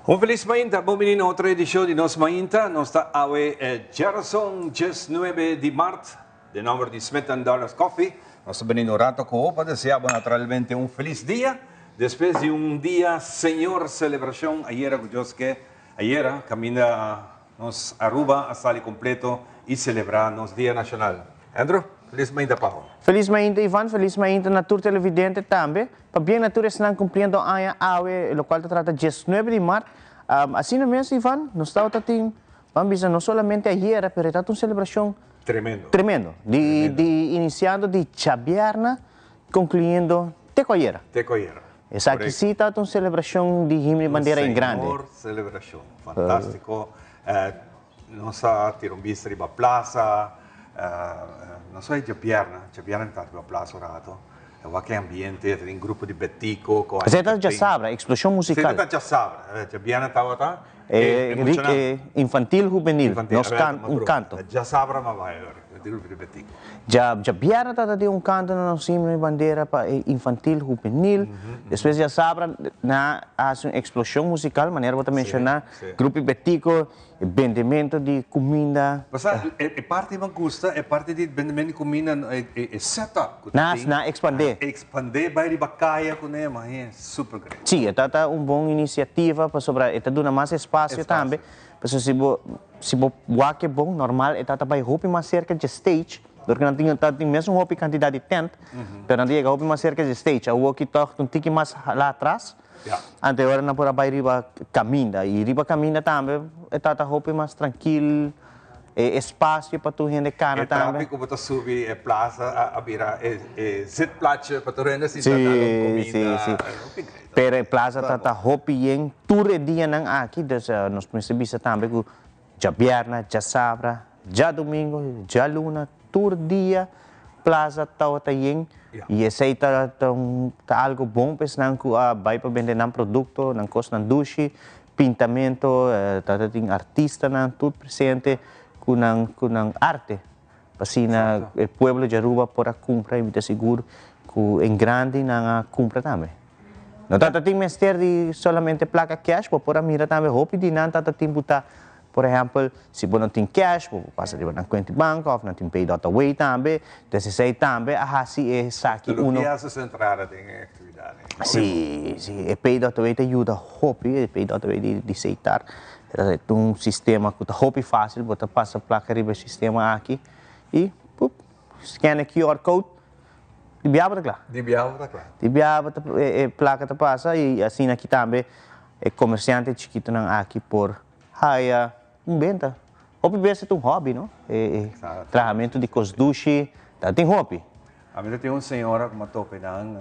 Un feliz Mainta, buminin otra edición de Nos Mainta. Nos está awe Gerson 19 de marzo, de nombre de Smith Dollars Coffee. Nos venimos un rato con Opa, deseamos naturalmente un feliz día. Después de un día, señor celebración, ayer camina nos Aruba a salir completo y celebrar nos Día Nacional. Andrew, feliz Mainta, Pao. Feliz Mainta, Ivan. Feliz Mainta, Natur Televidente também. Para bem, Natura estão cumprindo a AWE, o qual trata 19 de março. Assim mesmo, Ivan, nós estamos tendo, vamos dizer, não somente ayer, mas está uma celebração tremendo. De iniciando de Chabierna, concluindo Tecoyera. Essa aqui sim está uma celebração de himno e bandeira em grande. Celebração, fantástico. Nós tiramos vista de plaza. Non so, Chabierna está na plaza rato. Qualche ambiente, tem um grupo de betico. Você já sabe, explosão musical. Você já sabe, Chabierna estava infantil, juvenil, nós canto. Já sabe, mas vai, grupo de betico. Já Chabierna está de canto na nossa himno e bandeira para infantil, juvenil. Depois já sabe, na explosão musical, maneira de mencionar, grupo de betico, vendimento de comida. Mas é parte que me gusta, é parte de vendimento de comida, é setup. Na expandir. Expandir, vai de bacaia com ele, mas é super grande. Sim, é uma boa iniciativa para sobre, é dando mais espaço também. Porque se você é bom, normal, é vai roupa mais cerca de stage, porque não tem mesmo roupa quantidade de tent, mas não tem roupa mais cerca de stage. O que toca um tique mais lá atrás. Ante agora não pode ir riba caminha e riba caminha também é roupa mais tranquilo, espaço para tu gente cana também. É tráfico para subir plaza a virar zit plaatje para tu gente se comida. Sim. Pero plaza tá roupa em todo dia não aqui, nós percebemos também que já viernes, já sábado, já domingo, já luna, todo dia plaza tá em e esse aí tá algo bom, pensando que vai para vender um produto, não custa duche, pintamento, tem artista, tudo presente com arte. Assim, o povo de Aruba pode comprar e seguro que em grande não compra também. Não tem mestre de somente placa cash, para mirar também roupa de não tem botar. Por exemplo, se você não tem cash, você passa de uma conta de banco, ou não tem pay.away também, então aí também, assim é saque uno. Tudo que é centrada em atividade. Sim, pay.away te ajuda a pay.away de aceitar. É um sistema que é fácil, você passa a placa do sistema aqui e scan o QR Code, de biaba tá claro. De biaba a placa passa e assim aqui também, é comerciante chiquito aqui por raia, venda. Hobby é um hobby, não? Tratamento de cosduche, tem hobby. A minha tem uma senhora que matou pedang,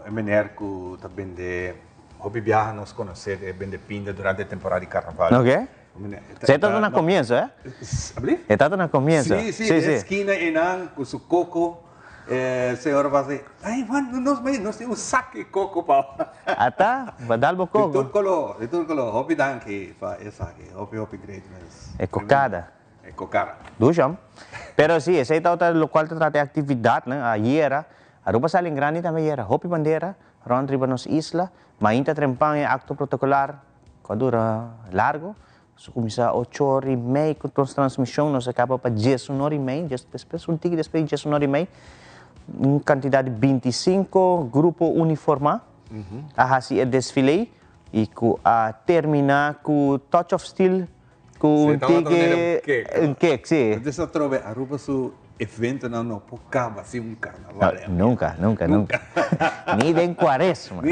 é menor que está vende, hobby viaja nos conhecer, vende pinda durante a temporada de carnaval. Ok. Você está na comienzo, é? Está na comienzo. Sim, esquina enang com su coco. Senhora vai dizer, ai, mano, nós temos saque de coco para. Vai dar o coco. De tudo color, hobby danke, é saque, hobby great. É cocada. É cocada. Dujam. Pero sim, esse aí está o local que trata de atividade, né? Ayer, Aruba sala em grande também era, hobby bandeira, ronda riba nos isla, mainta trempang é acto protocolar, que dura largo. Começa a 8h30 com a transmissão, nós acaba para 10h30, depois um tique depois 10h30. Uma quantidade de 25 grupo uniformado, assim é desfile e terminar com touch of steel, com um cake, sim. Dessa trove, Aruba su evento não pocava assim carnaval. Nunca. Nem de quaresma.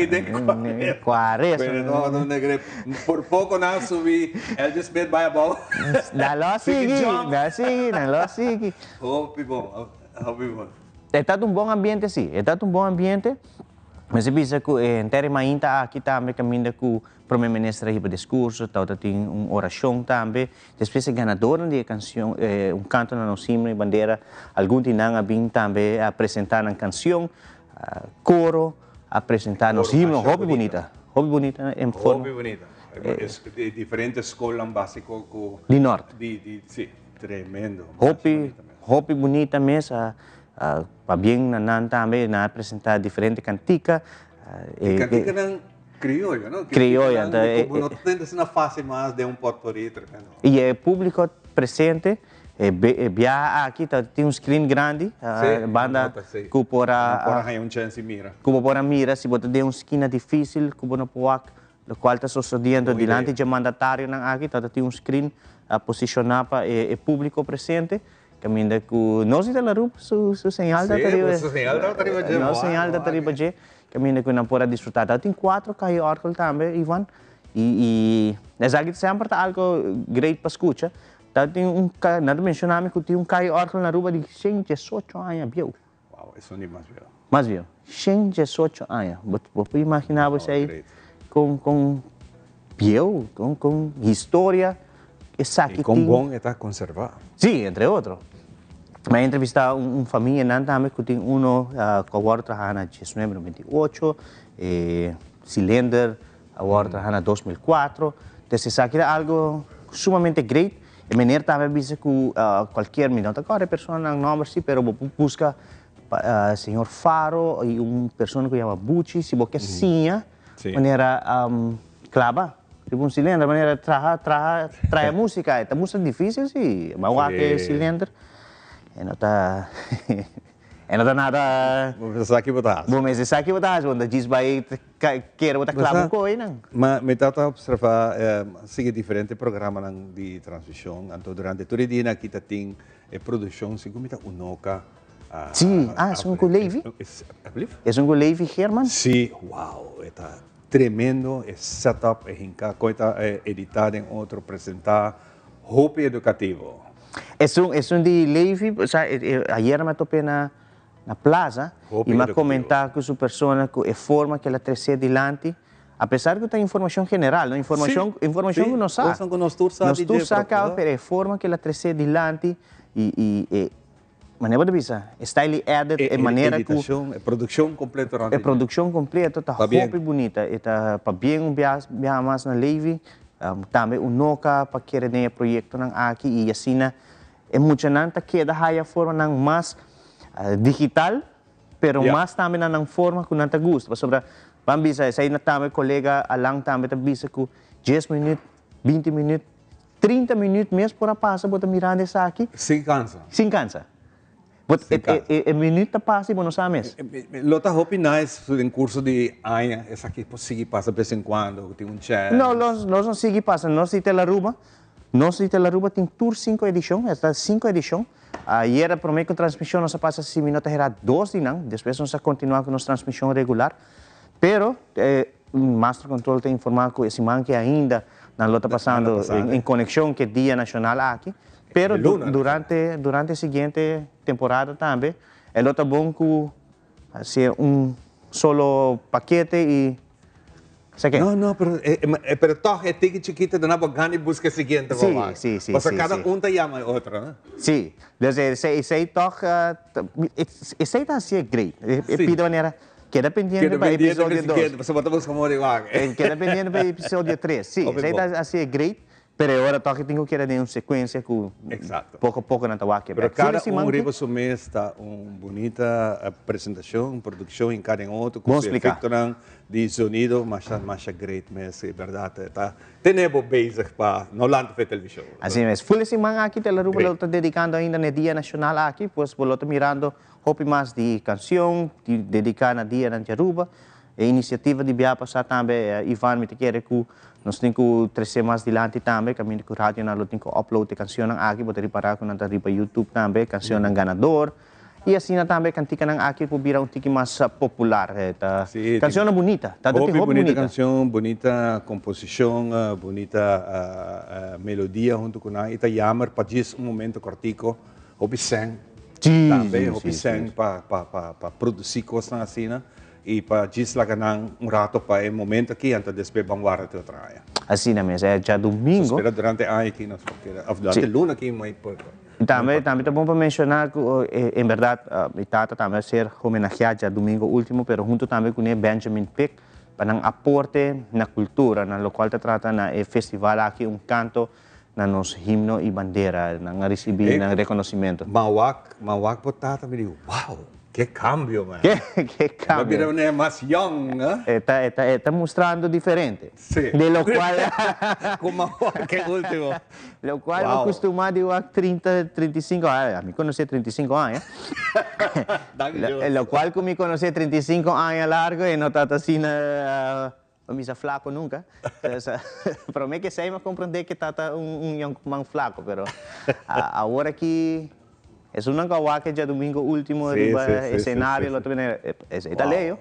Por pouco não subi, ele disse bem vai bom. Não sigue. Hobby bom. É um bom ambiente, sim. É um bom ambiente. Mas se bisa que em terima ainda aqui também caminha com o primeiro-ministro aí para discurso, tal tem uma oração também. Depois o ganador de canção, canto na nossa himno e bandeira, algum tinang abing também apresentar a canção, coro, apresentar nosso himno, hobby bonita em forma. Hobby bonita. De diferentes escolas básicas. De norte. Sí, tremendo. Hobby bonita mesmo. Para bem na também na apresentar diferentes canticas. Cantica ng criollo, ¿no? Criolla. Como es una fase más de un potpourri tremendo. E o público presente, aqui tem um screen grande, banda que Para hay un chance mira. mira, se você tem uma esquina difícil, que não pode, o qual está sucedendo diante do mandatário aqui, tem um screen posicionado para o público presente. Caminda com nós e da rua, su señal da tariba. Su señal da tariba je. Nossa señal da tariba je. Caminda com não pode desfrutar. Tem 4 cai órgão também, Ivan. E aqui sempre tá algo great para escutar. Tem nada mencionar que tem cai órgão na rua de 118 anos, viu? Wow, isso nem mais viu. Mais viu? 118 anos. Você imaginar você aí com viu, com história. E com bom está conservado. Sim, entre outros. Me entrevistar uma família também que tem que agora trabalha na 1998, Cylinder, agora trabalha na 2004. Então, isso aqui é algo sumamente great. E maneira também diz que qualquer minuto agora a pessoa não nome sim, pero busca senhor Faro e uma pessoa que chama Bucci, se você sinha, maneira clava. Tipo Cylinder, maneira trazer música, é música difícil sim, mas que Cylinder. Não tá nada. Vamos aqui botar. Vamos aqui botar, onde diz vai querer botar clavo com aí não. Mas me tá observar sigue diferente programa de transmissão, então durante todo o dia aqui tem produção, se como tá unoca. Sim, são com Levi. É um com Levi Herman? Sim, wow, está tremendo, é setup, é hinca, coisa editada em outro, apresentar, roupa educativo. É um de Levi, ayer me topei na plaza e me comentar com essa pessoa que a forma que ela traz adiante, apesar que tem informação general, não? Informação que não sabe. Nós todos sabemos. Nós sabemos, mas a forma que ela traz adiante e maneira de pensar, style added, é maneira que é produção completa. É produção completa, tá roupa bonita, tá para bem viajar mais na Levi, também noca para querer ter projeto aqui e assim é muito nanta que da a forma não mais digital, pero mais também na forma que não te gusta. Sobre vamos dizer, sai na também colega alang também tá bisa que 10 minutos, 20 minutos, 30 minutos mesmo por a passa bota mirando essa aqui. Sem cansa. Sem cansa. É minuto passa e não sabe mesmo. Lota hope nice em curso de aia, essa aqui consegue passar de vez em quando, tem chance. Não, nós não conseguimos passar, nós de Telaruba. Nós de Telaruba tem tour 5 edição, esta 5 edição. E era para mim que a transmissão nós passa 6 minutos, era 2 de não, depois nós continuar com a nossa transmissão regular. Pero, o Master Control tem informado que esse man que ainda não está passando em conexão que é Dia Nacional aqui. Pero durante a seguinte temporada também, ele está bom que assim, solo paquete e No, pero todo es ticket chiquito de una bocana y busca el siguiente. Sí. O sea, cada uno te llama a otro, ¿no? Sí, esse toca, esse está assim great. Pido maneira, queda pendiente para o episódio 2. Você botamos como de igual. Queda pendiente para o episódio 3. Sim, esse está assim great. Pero agora toca tenho que ter uma sequência com pouco a pouco na tawaque. Pero cada riba do mês está uma bonita apresentação, produção em cada outro com efeito de sonido, mas great mês, é verdade. Tá tenebo basic para não lançar para televisão. Assim mesmo. Full semana aqui tela ruba está dedicando ainda no Dia Nacional aqui, pois vou estar mirando hope mais de canção, de dedicar no Dia na Jaruba. A iniciativa de Bia passar também, Ivan, me quer que nós temos que trazer mais adiante também, que a minha rádio nós temos que upload a canção aqui, para reparar que nós temos para YouTube também, canção ng ganador. E assim também cantica ng aqui para virar tique mais popular. Canção bonita, bonita canção, bonita composição, bonita melodia junto com ela. E jammer para dizer momento cortico, hobby sang também, hobby sang para produzir coisas assim, e para gisla ganang rato pa momento aqui antes de bangwara te traia. Assim na mesa, já domingo. Espera durante a aqui nós of durante luna aqui mais por. Também tá bom para mencionar que, em verdade, a Tata também ser homenageado já domingo último, pero junto também com Benjamin Pick, para um aporte na cultura, na local te trata na festival aqui canto na nos himno e bandeira, na receber na reconhecimento. Mawak po Tata me digo, wow, que cambio, man. Que cambio. Mira, é mais young, né? Está mostrando diferente. Sim. De lo qual, como que último. Lo qual wow. Acostumado a 30, 35 anos. A mim conheci 35 anos. Lo qual que me conheci 35 anos largo e não está assim na misa flaco nunca. Para mim que sei, mas compreender que está young man flaco, pero agora que es una que ya domingo último escenario, lo también es italiano.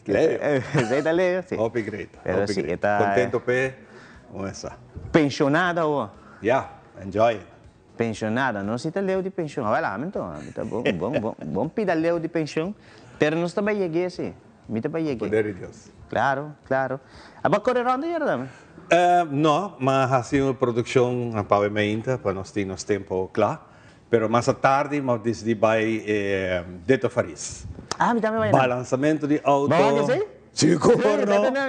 Es italiano, sí. Hope great. Pero sí, está contento pe com essa. Pensionada o? Yeah, enjoy. Pensionada, não se italiano de pensão. Vai lá, então, tá bom pidaleu de pensão, pero não está bem cheguei assim. Me tá bem cheguei. Poder de Deus. Claro. Aba correr ronda aí, também? Não, mas assim uma produção a pavimento para nós ter nosso tempo claro. Pero mais à tarde, nós decidimos vai Deto Faris. Ah, me também vai. Balançamento de auto. Bom, que sim? Seguro.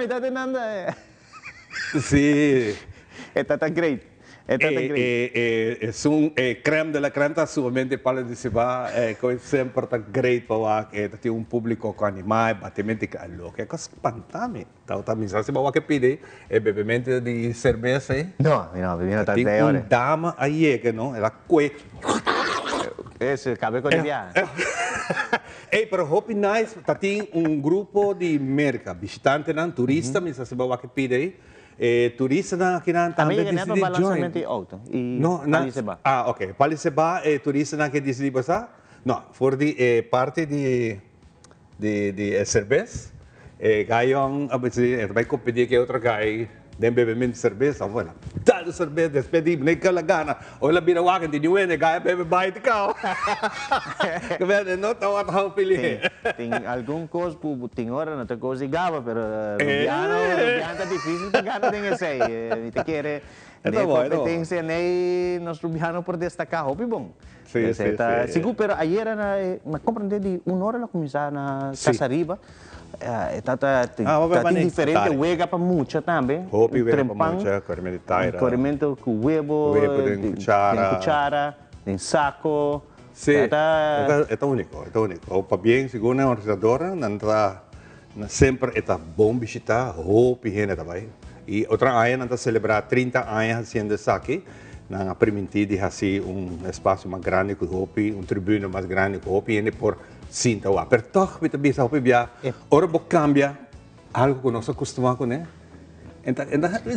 Está tendo. Sim. Está great. Es un creme de la creme, está sumamente para decir, que sempre está great para que tiene un público con animais, batimento que lo que é espantame. Tá me sabe se que pide bebimento de cerveja. Não, tá tem uma dama aí que não, ela cue. Esse cabelo de viagem. Pero Hopi Nice, tem grupo de merca, visitante, turista, me sabe que pide. Turista na kinan também decide join. Auto e Paliseba. Ah, ok. Paliseba turista na que decide passar? Não, for de parte de cerveja. Gayon, vai competir que outro gai nem bebimento de cerveja, bueno. Dá cerveja, despedir, nem que ela gana. Ou ela vira wagen de nuene, gai bebe bai de cao. Que vem, não tá o tal pili. Tem algum coisa tem hora não te coisa gava, pero Rubiano tá difícil de ganhar tem esse aí. Te quer competência nem nos Rubiano por destacar, hopi bom. Sim. Seguro, pero ayer na compreender de uma hora ela começar na Casariba. Está diferente, huega para mucho también. Hopi huega para mucho, corrimento de taira. Corrimento com huevo, de cuchara, de saco. Sí, é único. Opa bem, segundo a organizadora, sempre está bom visitar Hopi gente também. E outra ano está celebrar 30 anos haciendo isso aqui. Na permitir assim espaço mais grande que Hopi, tribuna mais grande que Hopi, e por sinta o pero toch met de bisa Hopi bia, ora bo cambia algo que nós acostumamos, né? Então,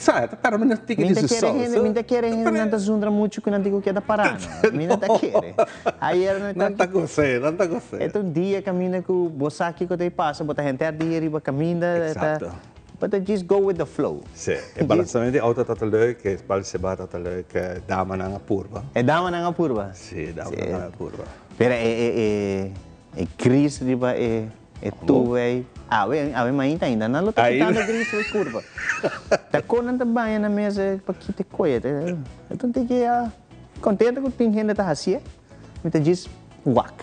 sabe, para mim não tem que dizer só. Minta querer, não tá zundra muito que não digo que é da parada. Minta tá querer. Aí era não tá gostei. É um dia caminha com você aqui que te passa, bota gente dia riba caminha, Exato. But just go with the flow. Sim, o balançamento de auto está leuk, o Paliseba está leuk, dama na purba. É dama na purba? Sim, dama na purba. Pero Chris riba tu ave mainta ainda não tá quitando Chris e curva. Tá conan também na mesa para que te coia. Então tem que contente com tem gente tá assim, me te diz wak.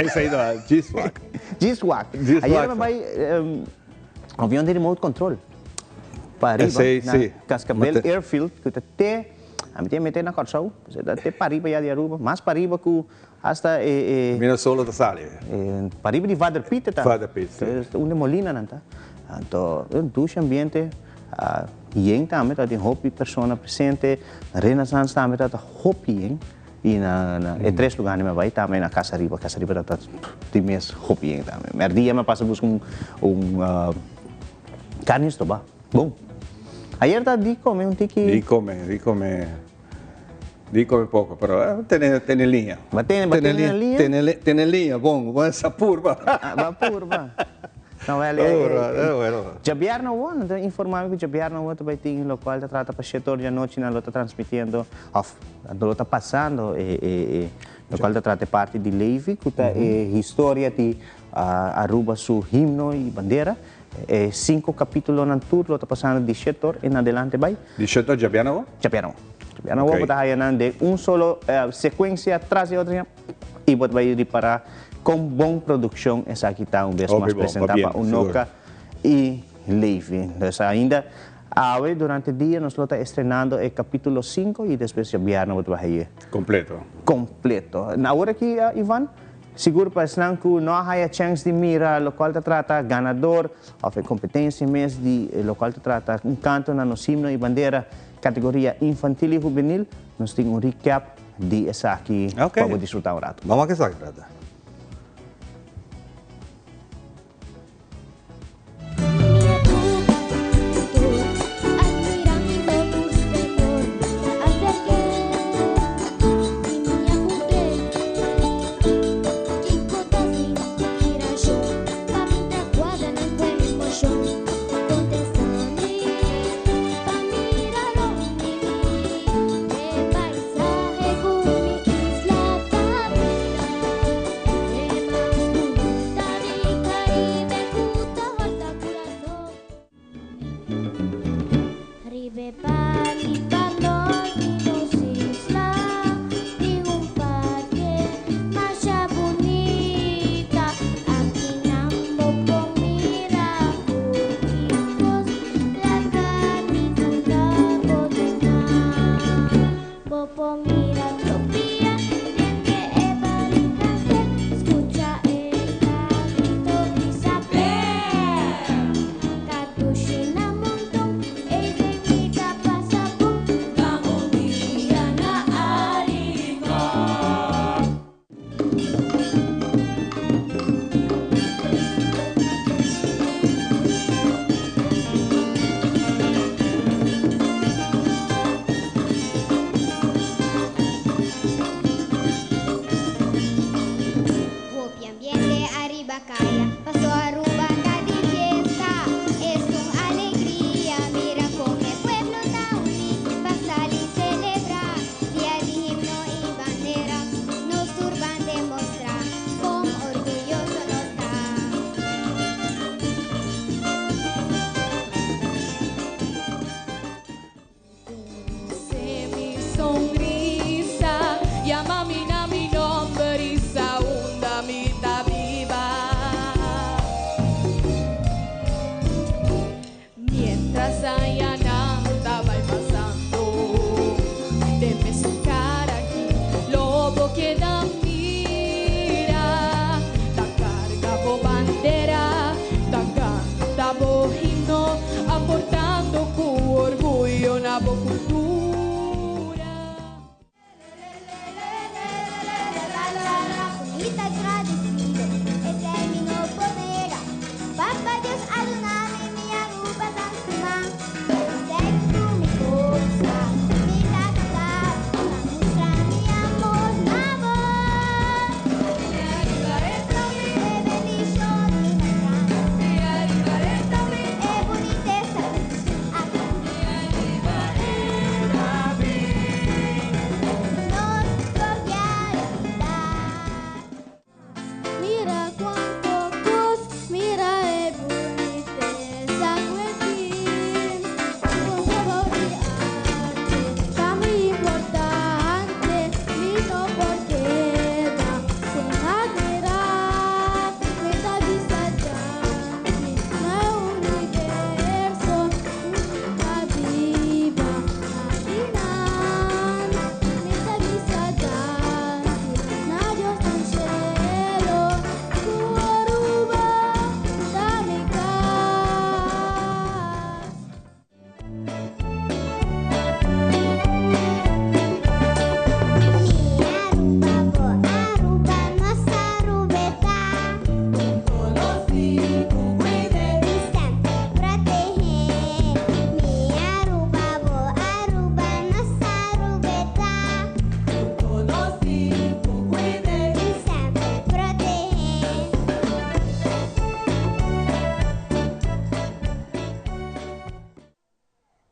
Esse aí da diz wak. Diz wak. Aí ela vai avião de remote control. Para arriba, na Cascavel Airfield, que até a mim tem meter na corção, até para arriba já de Aruba, mais para arriba que hasta Minnesota da Sali. Para arriba de Vaderpit tá. Vaderpit. Onde Molina não tá. Então, duas ambiente yen também tá tem Hopi persona presente, Renaissance também tá Hopi yen. E três lugares me vai também na Casariba tá tem mais Hopi yen também. Mas dia me passa buscar carne estoba. Bom. Ayer tá di come pouco, pero tem linha. Mas tem linha? Tem linha, bom, essa purba. Purba. Não, Javier não vou, informar que Javier não vou também tem local que trata para setor de noite na lota transmitindo, na lota passando, local que trata parte de Levi, que é história de Aruba su himno y bandera. 5 capítulos ng tour, lo pasando 18 en adelante, bay. 18 già piano? Japiano. Japiano, Okay. de un solo secuencia tras de otra y va a ir para con buena producción esa aquí está un vez Okay, más bom, presentada va para bien, Unoca y Levi. Entonces ainda hoy durante el día nos lo está estrenando el capítulo 5 y después ya viernes va a ir Completo. completo. Ahora aquí, Ivan, seguro para Slanku no hay chance de mirar lo cual te trata ganador o competencia mes de lo cual te trata un canto na nos himno y bandera categoría infantil y juvenil. Nos tiene un recap de esa aquí Okay. para disfrutar un rato. Vamos a que sagrada. Pasó Aruba acá de fiesta, es una alegría, mira con el pueblo está unido, pasar y celebrar, día de himno y bandera, nos turban demostrar, con orgulloso nos Dulce mi sonrisa, llama mi nombre y saúda mi viva. Mientras allá nada va pasando, debe su cara aquí, lobo queda mira, da carga bo bandera, da canta bo himno, aportando con orgullo na bo cultura. Unita agradecido, eterno poder. Papá Dios Adonai, mi Aruba Zanzuma. Sexo mi força, mi cantar, na mostra mi amor, amor. Mi Aruba é bendición, mi Aruba é bonita essa aqui. Mi Aruba nos cordialidad. Mira cuánto cruz, mira el bonito esa cuestión. Con todo mi arte, tan importante, vino por queda, sin admirar, esta vista grande, no universo, una viva, imaginar, esta vista grande, na Dios del cielo, tu Aruba, dame paz. Aruba, nossa Arubeta, e sempre proteger. Minha Aruba, nossa Arubeta, e sempre proteger.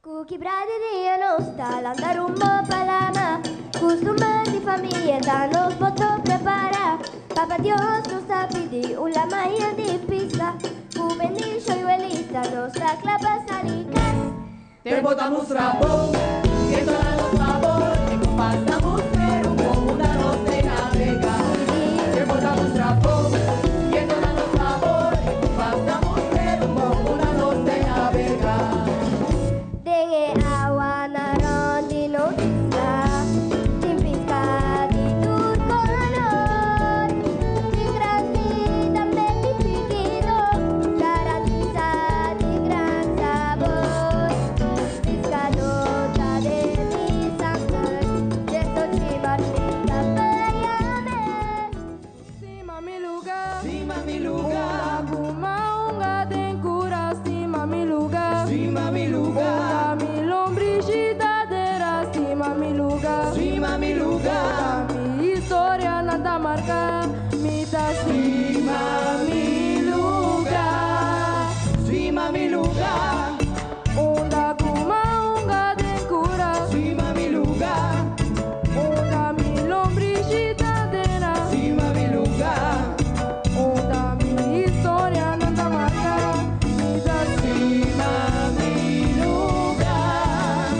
Cookie brade dia nostra, l'andare un po' palama, costume di famiglia da nos potrò preparare. Papá Dios nos ha pedido una maya de pizza. Juvenil shoyuelita nos da clapas alitas. Te botamos trapo, que damos favor, que compasamos pero como una nos de navegar. Te botamos trapo, que damos favor, que compasamos pero como una nos de navegar. Dengue agua naron di notisla. Timpisca di turconon. Tinggrati tambe pipigido. Garantiza di gran sabor. Piscadota de mis ángeles. Gesto chimarrita payame. Sima mi lugar, unga kuma unga den cura, sima mi lugar, unga mi lombrigidadera, sima mi lugar, unga mi historia nada marca, mi da sima mi lugar, unga kuma unga den cura, unga mi lombrigidadera, Onda mi historia nada marca, mi da sima mi lugar.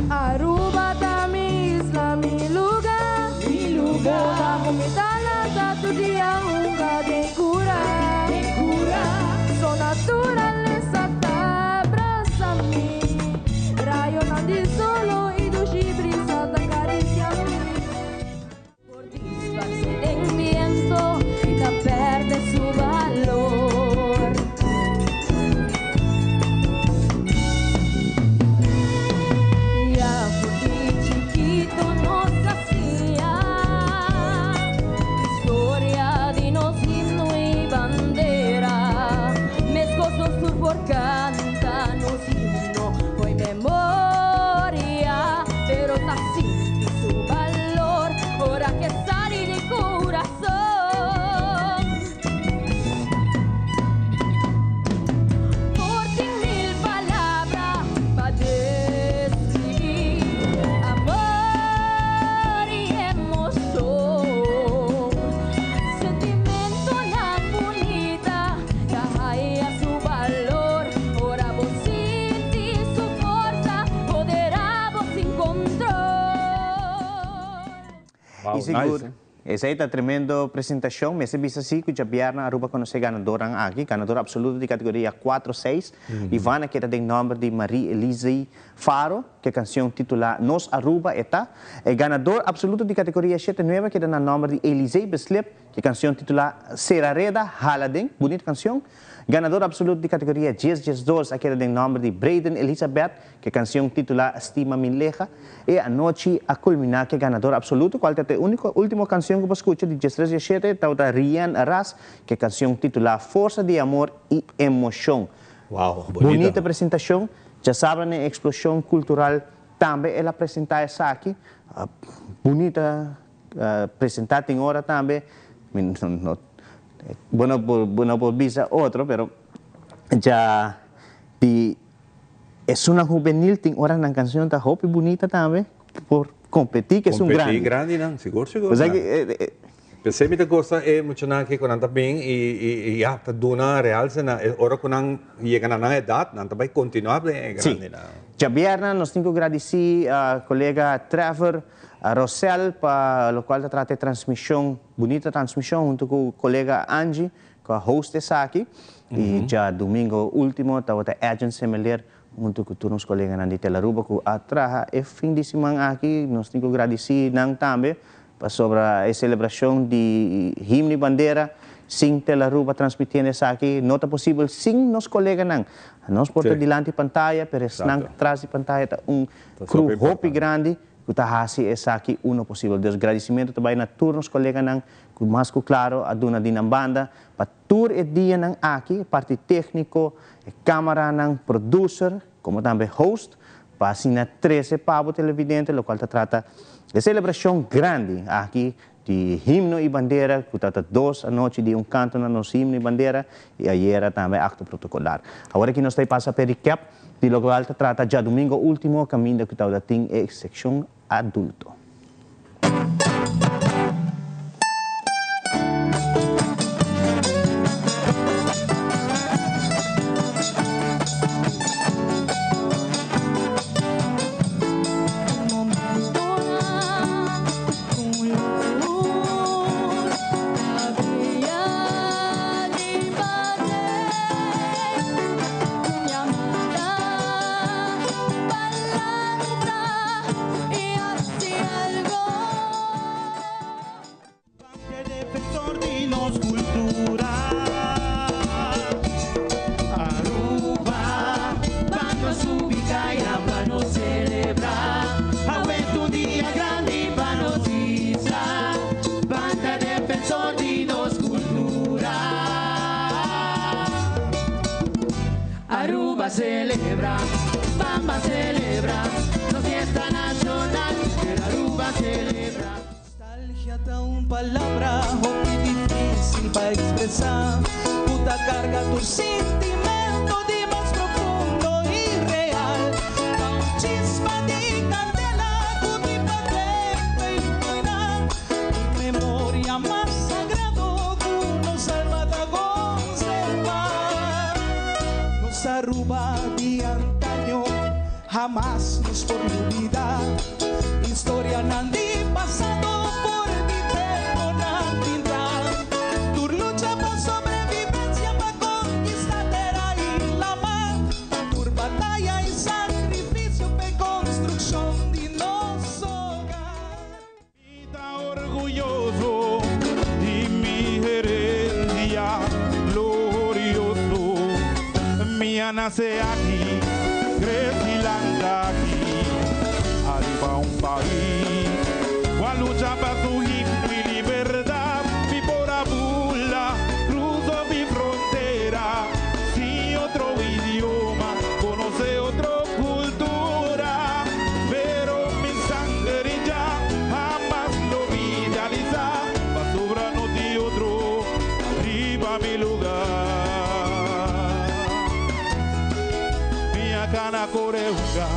Aruba da mi isla mi lugar. Onda comitana da tu dia unga de cura. So naturaleza ta abraçami. Rayo nandi solo y dushi brisa da cariciami. Por disfarce del viento ya perde su valor. Ya porque chiquito nos hacía historia de nos himno y bandera. Mes gozos sur por canta nos himno hoy memoria, pero ta sin su valor ahora que sale de corazón. Por 100,000 palabras para describir amor y emoción, sentimiento tan bonita que hay a su valor. Ahora vos sentís su fuerza, poderá vos sin control. Wow, E seguro, nice, essa aí está tremendo apresentação, mas se assim que já Biarna Aruba conhece ganadora aqui, ganadora absoluta de categoria 4-6, e Ivana que tem nome de Maria Elise Faro, que é a canção titular Nos Aruba está, é ganador absoluto de categoria 7-9, que tem o nome de Elise Beslip, que é a canção titular Serareda Haladin, bonita canção. Ganador absoluto de categoria 10-12, aqui tem o nome de Braden Elizabeth, que é a canção titular Estima Minleja. E a noite a culminar, que é ganador absoluto, qual é a última canção que você escuta de 10-17, está Rian Arras, que é a canção titular Força de Amor e Emoção. Wow, Bonita apresentação, já sabem, a explosão cultural também ela apresentar essa aqui. Bonita apresentar tem hora também. Bueno por visa otro, pero ya es una juvenil, tem hora na canção tá hopi bonita também por competir, que é grande. grande, não? Seguro. O sea que Pensei que gosta é muito na que quando bem e já tá dona realce na hora quando chega na idade, não vai continuar bem grande na. Já Biarna, nós temos que agradecer a colega Trevor Rossell, para o qual trata transmissão, bonita transmissão, junto com o colega Angie, que é a hostessa aqui. E já domingo último, estava a Agent Semeler, junto com todos os colegas de Telaruba, que atraja e fim de semana aqui, nós temos que agradecer também sobre a celebração de himno e bandeira, sim Telaruba transmitindo isso aqui, não é possível sim nos colegas não. Nós porta diante pantalla, mas não atrás de pantalla está crew hopi grande, que está assim essa aqui uno possível. Deus agradecimento também na turnos colegas não, que mais claro a dona de banda, para tur e dia não aqui, parte técnico, câmara não, producer, como também host, para assinar 13 pavo televidente, o qual trata de celebração grande aqui de himno e bandeira, que está 2 à noite de canto na nosso himno e bandeira, e aí era também acto protocolar. Agora que nós estamos passando para recap, de lo qual trata já domingo último, caminho que está tem é secção adulto. Aruba celebra, Bamba celebra, la fiesta nacional, que Aruba celebra. Nostalgia taong palabra, hopi difícil para expresar. Puta carga tu sentimento de más profundo y real. Taong chispa de candela, puti perfecto iluminar. Tu memoria más sagrado, unos alma da conservar. Nos Aruba de antaño, jamás nos por olvidar. Historia nandi pasado por viver na pintar. Tu lucha por sobrevivencia para conquistar terra y la mar. Por batalla y sacrificio para construcción de nuestro hogar. Está orgulloso de mi herencia glorioso. Mía nace aquí, crecí aquí, arriba un país, cual lucha para su himno y libertad. Mi por abula, cruzo mi frontera, sin otro idioma, conoce otra cultura, pero mi sangre ya jamás lo idealiza, va sobrando de otro, arriba mi lugar. Cana coreuca,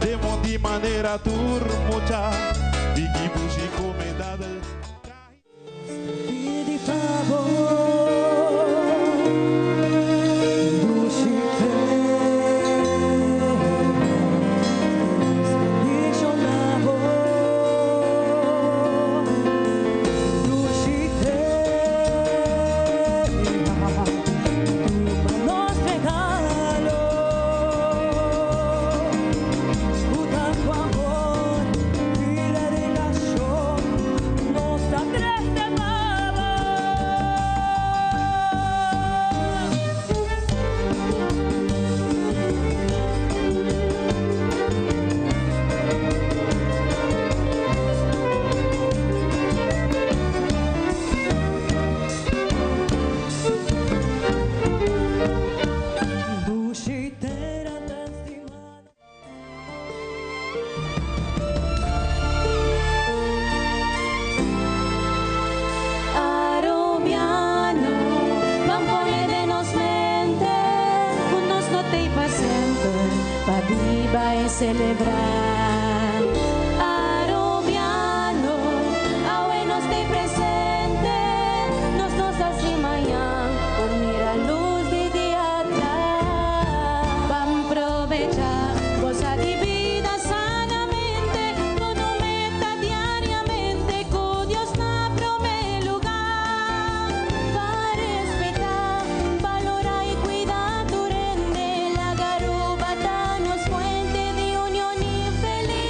de maneira turmocha, e que puxe comedada. Pedi favor, celebrar. Arubiano, aue nos tem presente, nos assim manhã, dormir a luz de dia atrás. Vamos aproveitar, goza de vida sanamente, todo meta diariamente, com Deus na primeiro lugar. Para respeitar, valorar e cuidar, rende la garuba, danos fuente de unión y felicidad.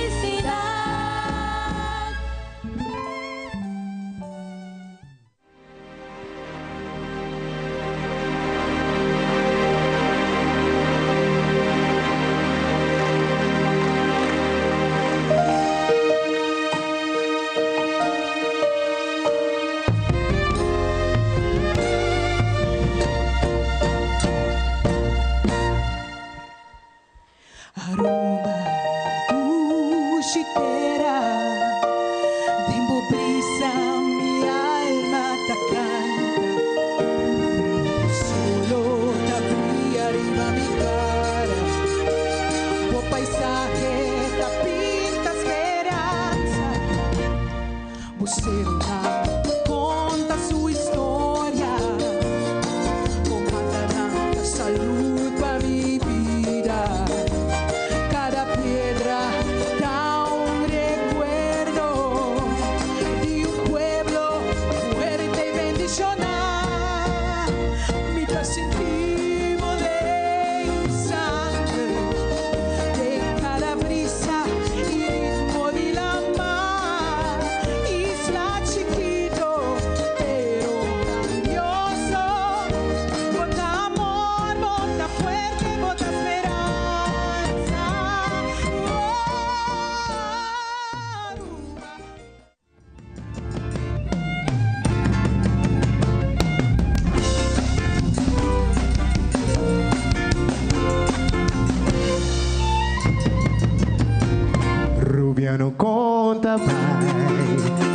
historia no conta pai,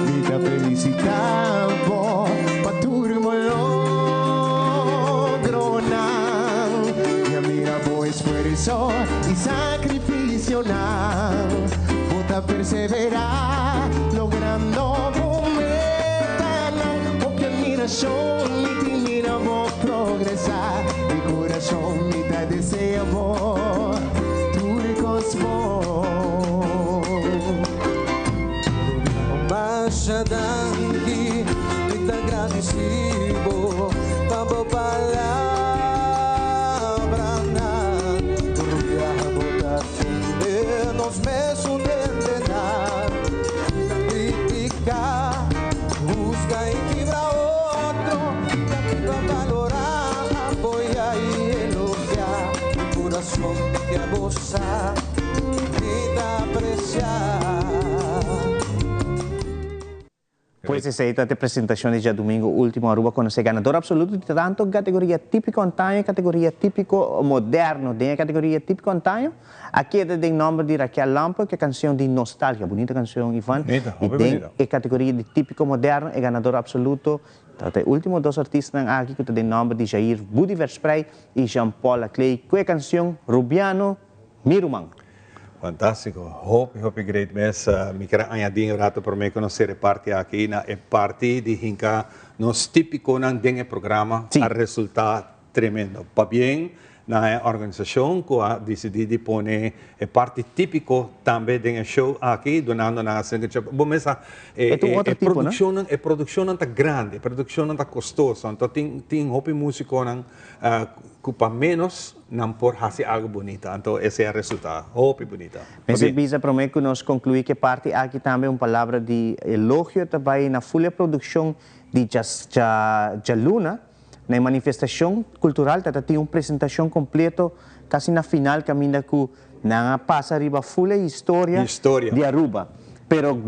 vida felicidad pa turmo logro nan. Ya mira bo esfuerzo y sacrificio nan, bota perseverar logrando meta nan. Porque admiración mi te mira vos progresar, mi corazón mi te desea vos, tu recosmo. Baixa daqui, muito agradecido, tamba palavra na Rubia botar nos mesos de entrenar, criticar, busca e quebra outro, pra valorar, apoiar e elogiar, o coração que abusar e dá apreciar. Pues esa es la presentación de ya domingo último Aruba con ese ganador absoluto de tanto categoría típico antaño, categoría típico moderno, de categoría típico antaño. Aquí es el nombre de Raquel Lampo, que es canción de nostalgia, bonita canción, Iván. Bonita, y bonita. de categoría de típico moderno, el ganador absoluto. Los últimos dos artistas aquí que tienen el nombre de Jair Budi Versprey y Jean-Paul Laclay, que es canción Rubiano Miruman. Fantástico. Hope great mes. Me quero añadir um rato para me conhecer a parte aqui na parte de hinka nos típico nan ding programa Sim. a resultado tremendo. Para bem na organização que a decidido poner a parte típico também de show aqui donando na sanga. Bom, mas a produção não tá grande, a produção não tá custosa. Então tem hope músico nan cupa menos não por fazer algo bonito. Então esse é o resultado. Hope bonita. Mas bisa para mim que nós concluir que parte aqui também uma palavra de elogio também na full produção de Jaluna. Na manifestação cultural, tem uma apresentação completa, quase na final, caminha com na passa riba full história de Aruba. Pero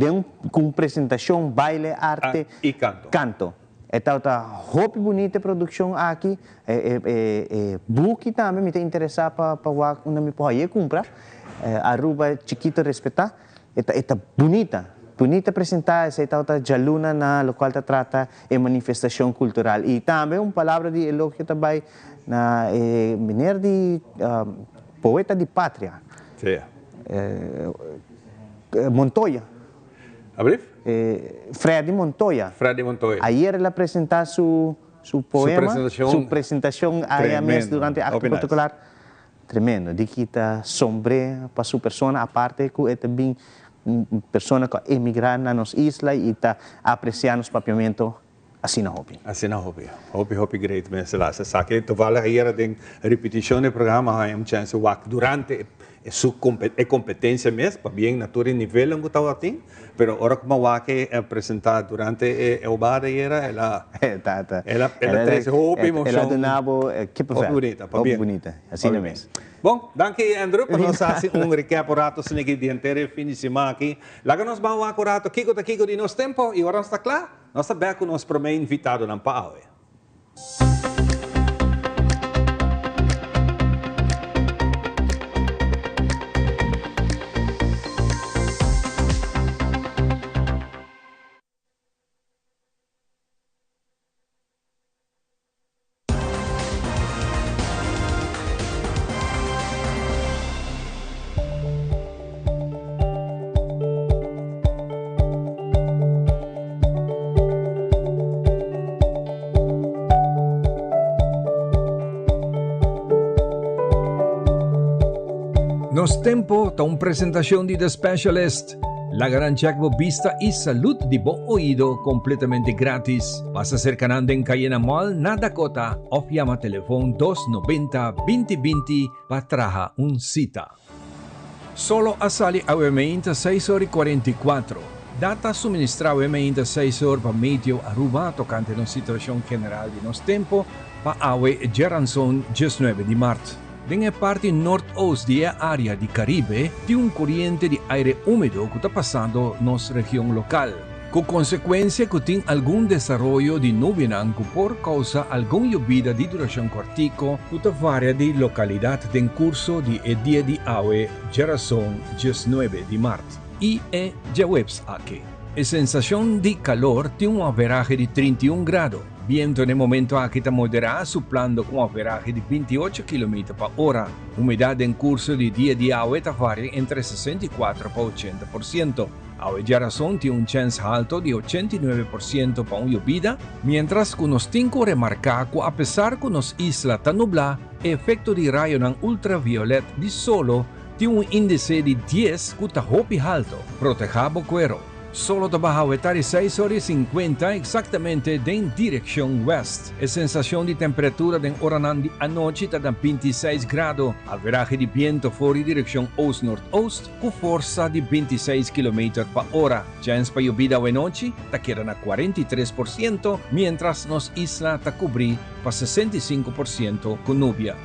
com apresentação, baile, arte e canto. Então, tá hope bonita produção aqui, book também me interessa para onde me pode comprar. Aruba chiquito respeitar, está bonita. Bonita apresentar essa tal Jaluna na local que trata de manifestação cultural. E também uma palavra de elogio também na menina de poeta de pátria. Sim. Montoya. Abrir? Freddy Montoya. Freddy Montoya. Ayer ele apresentou su poema, su presentação aí mesmo durante o acto protocolar. Tremendo. De que está sombra para sua pessoa, a parte que é também pessoa que emigrar na nossa isla e está apreciando o papiamento assim na Hopi. Assim na Hopi. Hopi great mensen laatste zaken. Toevallig hier de repetição do programa há chance durante su competência mesmo, para bem natural nível que estava assim, pero hora que me apresentar durante o bar era ela traz Hopi emoção. Ela donava que bonita, para bem. Bonita, assim mesmo. Bom, danke Andrew, para nós fazer recap rato se negi diantere fim de semana aqui. Laga nos vamos a rato kiko de nos tempo e agora está claro. Nós sabemos que nos promete invitado na Paulo. Nos tempo ta presentación de The Specialist. La gran checkbo vista y salud de buen oído completamente gratis. Pasa cercanando en Cayena Mall, na Dakota, o llama teléfono 290-2020 para traja un cita. Solo a sali a 6:44. Data suministrado a 6 horas para medio Aruba tocante na situación general de nos tempo para awe Geranson 19 de marzo. En la parte norte-oeste de la área del Caribe, de un corriente de aire húmedo que está pasando en nuestra región local, con consecuencia que tiene algún desarrollo de nubiananco por causa de alguna lluvia de duración cortico que varia de localidad en curso de el día de agua Geranson 19 de marzo. e já webs aqui. A sensação de calor tem um average de 31 graus. Viento no momento aqui está moderado, soplando com um average de 28 km por hora. Umidade em curso de dia de água está varia entre 64% para 80%. A Jarason tem um chance alto de 89% para uma llovida, mientras que nos temos que remarcar que apesar que nos isla está nublada, o efeito de raio ng ultraviolet de solo tem um índice de 10 que está hopi alto, protejado cuero. Solo trabajo estar 6:50 exactamente en dirección west. A sensación de temperatura de hora de anoche está de 26 grados. Average de viento fuera dirección ost-nordost con fuerza de 26 km por hora. Chance para lluvia de noche está quedando a 43%, mientras nos isla está cubrir para 65% con nubia.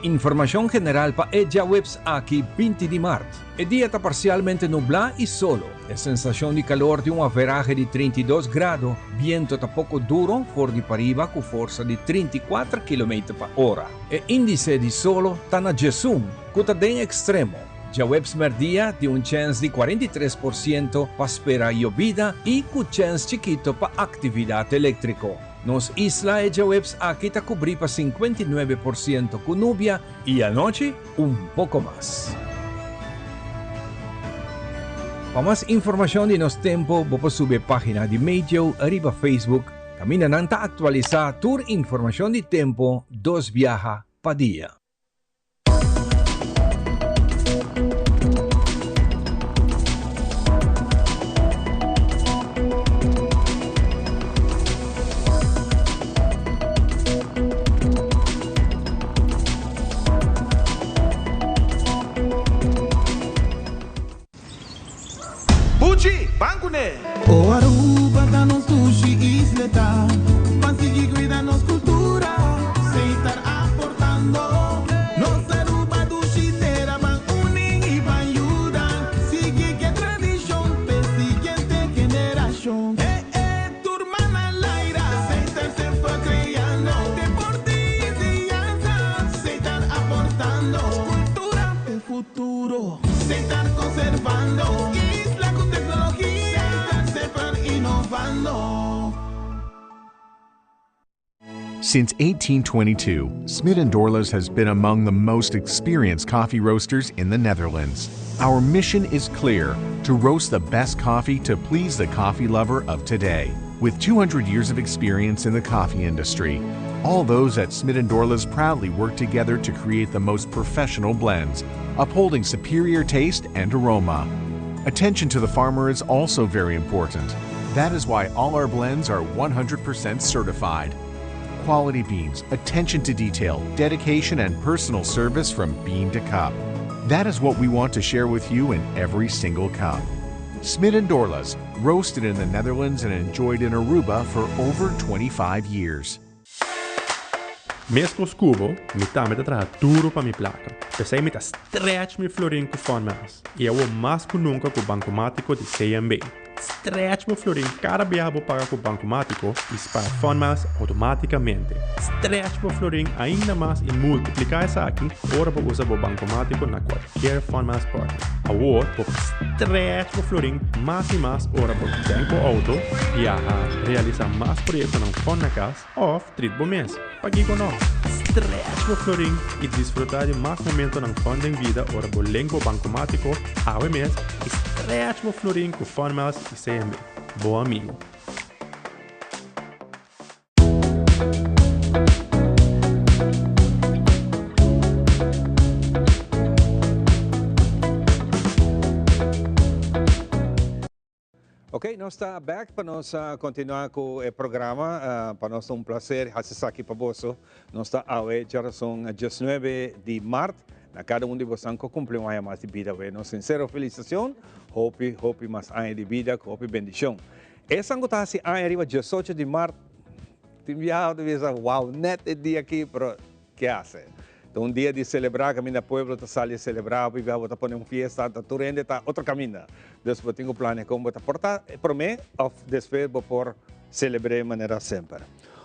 Información general para ella webs aquí 20 de marzo. El día está parcialmente nublado y solo. La sensación de calor de un average de 32 grados. Viento está poco duro, fuera de arriba con fuerza de 34 km por hora. El índice de solo está en Jesum, que está en extremo. Ya webs merdía de un chance de 43% para esperar llovida y con chance chiquito para actividad eléctrica. Nos isla ella webs aquí está cubrir para 59% con nubia y anoche un poco más. Para más información de nos tiempo, voy a subir página de Medio, arriba Facebook. Camina nanta actualizar tour información de tiempo, 2 viaja pa día. Pucci, bancune! O Aruba danos sushi isleta, Pansigi cuidanos cultura, se estar aportando. Nos Aruba dushi tera van uning y van ayudan. Sigue que tradición, pe siguiente generación. Tu hermana Laira, se estar se fue creando. Deporte y enseñanza, se están aportando. Cultura, el futuro, se están conservando. Since 1822, Smit & Dorlas has been among the most experienced coffee roasters in the Netherlands. Our mission is clear: to roast the best coffee to please the coffee lover of today. With 200 years of experience in the coffee industry, all those at Smit & Dorlas proudly work together to create the most professional blends, upholding superior taste and aroma. Attention to the farmer is also very important. That is why all our blends are 100% certified. Quality beans, attention to detail, dedication, and personal service from bean to cup. That is what we want to share with you in every single cup. Smit & Dorlas, roasted in the Netherlands and enjoyed in Aruba for over 25 years. Mês com Scubo, mi tame te traga duro pa mi placa. Pensei mi ta stretch mi florin com formas. E eu mais que nunca com o bancomático de CMB. Stretch meu florin cada vez vou pagar com o bancomático e para formas automaticamente. Stretch meu florin ainda mais e multiplicar essa aqui, ora vou usar o bancomático na qualquer forma partner. Agora vou stretch meu florin mais e mais, ora vou banco auto, viajar, realizar mais projetos na forma casa, ou treat bom mês. Pague com nós. Stretch meu florin e desfrutar de mais momentos na fonte em vida, ora vou lengo bancomático, ao mês, stretch meu florin com formas e CMB. Bom amigo. Ok, nós está back para nós continuar com o programa. Para nós é um prazer estar aqui para você. Nós está hoje, já são 19 de março. Na cada um de vocês que cumple um ano mais de vida. Nossa sincera felicitação. Hope mais ano de vida, hope bendição. Essa que está assim, arriba 18 de março. Tem viajado e dizer, wow, net é dia aqui, pero que hace? Então, dia de celebrar, caminho do povo, está sali celebrar, e vai botar para uma fiesta, está turende, está outro caminho. Depois, eu tenho plano como botar portar, para mim, después vou por celebrar de maneira sempre.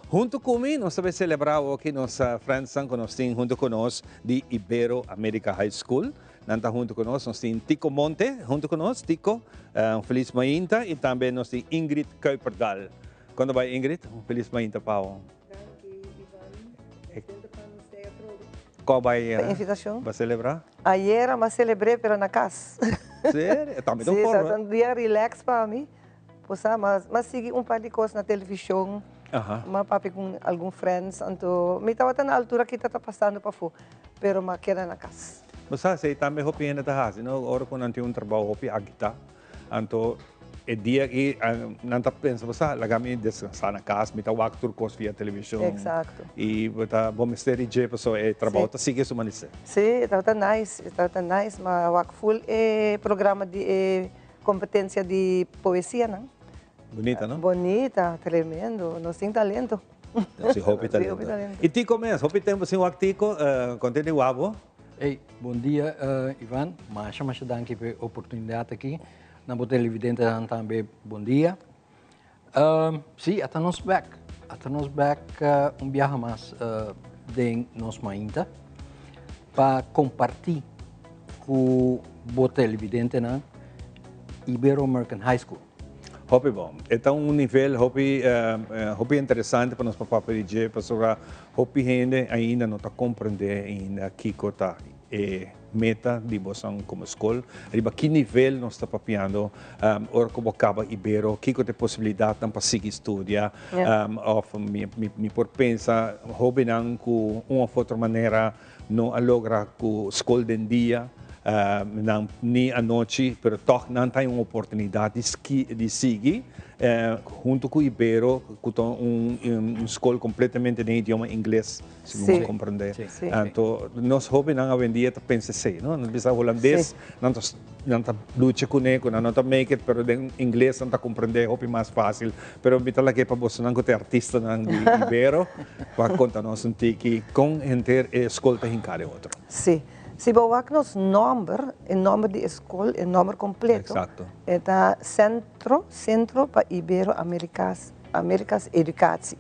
Junto comigo, nós também celebramos aqui nossa friends que nós temos junto conosco de Ibero America High School. Nanta junto conosco, nós temos Tico Monte, junto conosco, Tico, Feliz Mainta, e também nós temos Ingrid Kuiperdal. Quando vai Ingrid? Feliz Mainta, Pao. Qual vai a invitação? Vai celebrar? Ayer eu celebrei, pero na casa. Sério? Também Sim, forma. Tá um dia relax para mim. Mas segui par de coisas na televisão. Mas papi com alguns friends. Então, me estava na altura que está passando para fora. Pero me queda na casa. Mas sei também hopi ainda tá assim, não? Agora quando tem trabalho hopi agita. Então, é dia que não tá pensando, você lagami descansar na casa, me tá wak turcos via televisão. Exato. E tá bom mistério de pessoa é trabalho tá sigue sumanise. Sim, estava nice, mas wak full programa de competência de poesia, não? Bonita, não? Bonita, tremendo, nós temos talento. Sim, hopi talento. E Tico mesmo, hopi temos um wak Tico, contente wabo. Hey, bom dia, Ivan. Mas danke pela oportunidade aqui. Na boa televidente também bom dia. Sim, até nós back. Até nós back viaje mais de nós Mainta para compartilhar com boa televidente na Ibero American High School. Hopi bom. Então nível hopi interessante para nós para pedir para hopi gente ainda não está compreendendo ainda que cota meta de boção como escola, riba que nível nós está papiando, or como acaba Ibero, que tem possibilidade para seguir estudar, of me por pensar, hobby não com uma outra maneira não logra com escola de dia. Não nem à noite, mas toch não tem uma oportunidade de seguir junto com o Ibero, com escola completamente em idioma inglês, se não compreender. Então, nós hobby não hoje em dia pensa assim, não? Nós pensamos holandês, não está luta com ele, não está make it, mas em inglês não está compreender, hobby mais fácil. Mas me fala que para você não ter artista de Ibero, para contar nós um tiki com enter escola em cada outro. Sim. Se bawa nos nome de escola, o nome completo. Exato. É Centro para Ibero-Americas Educação.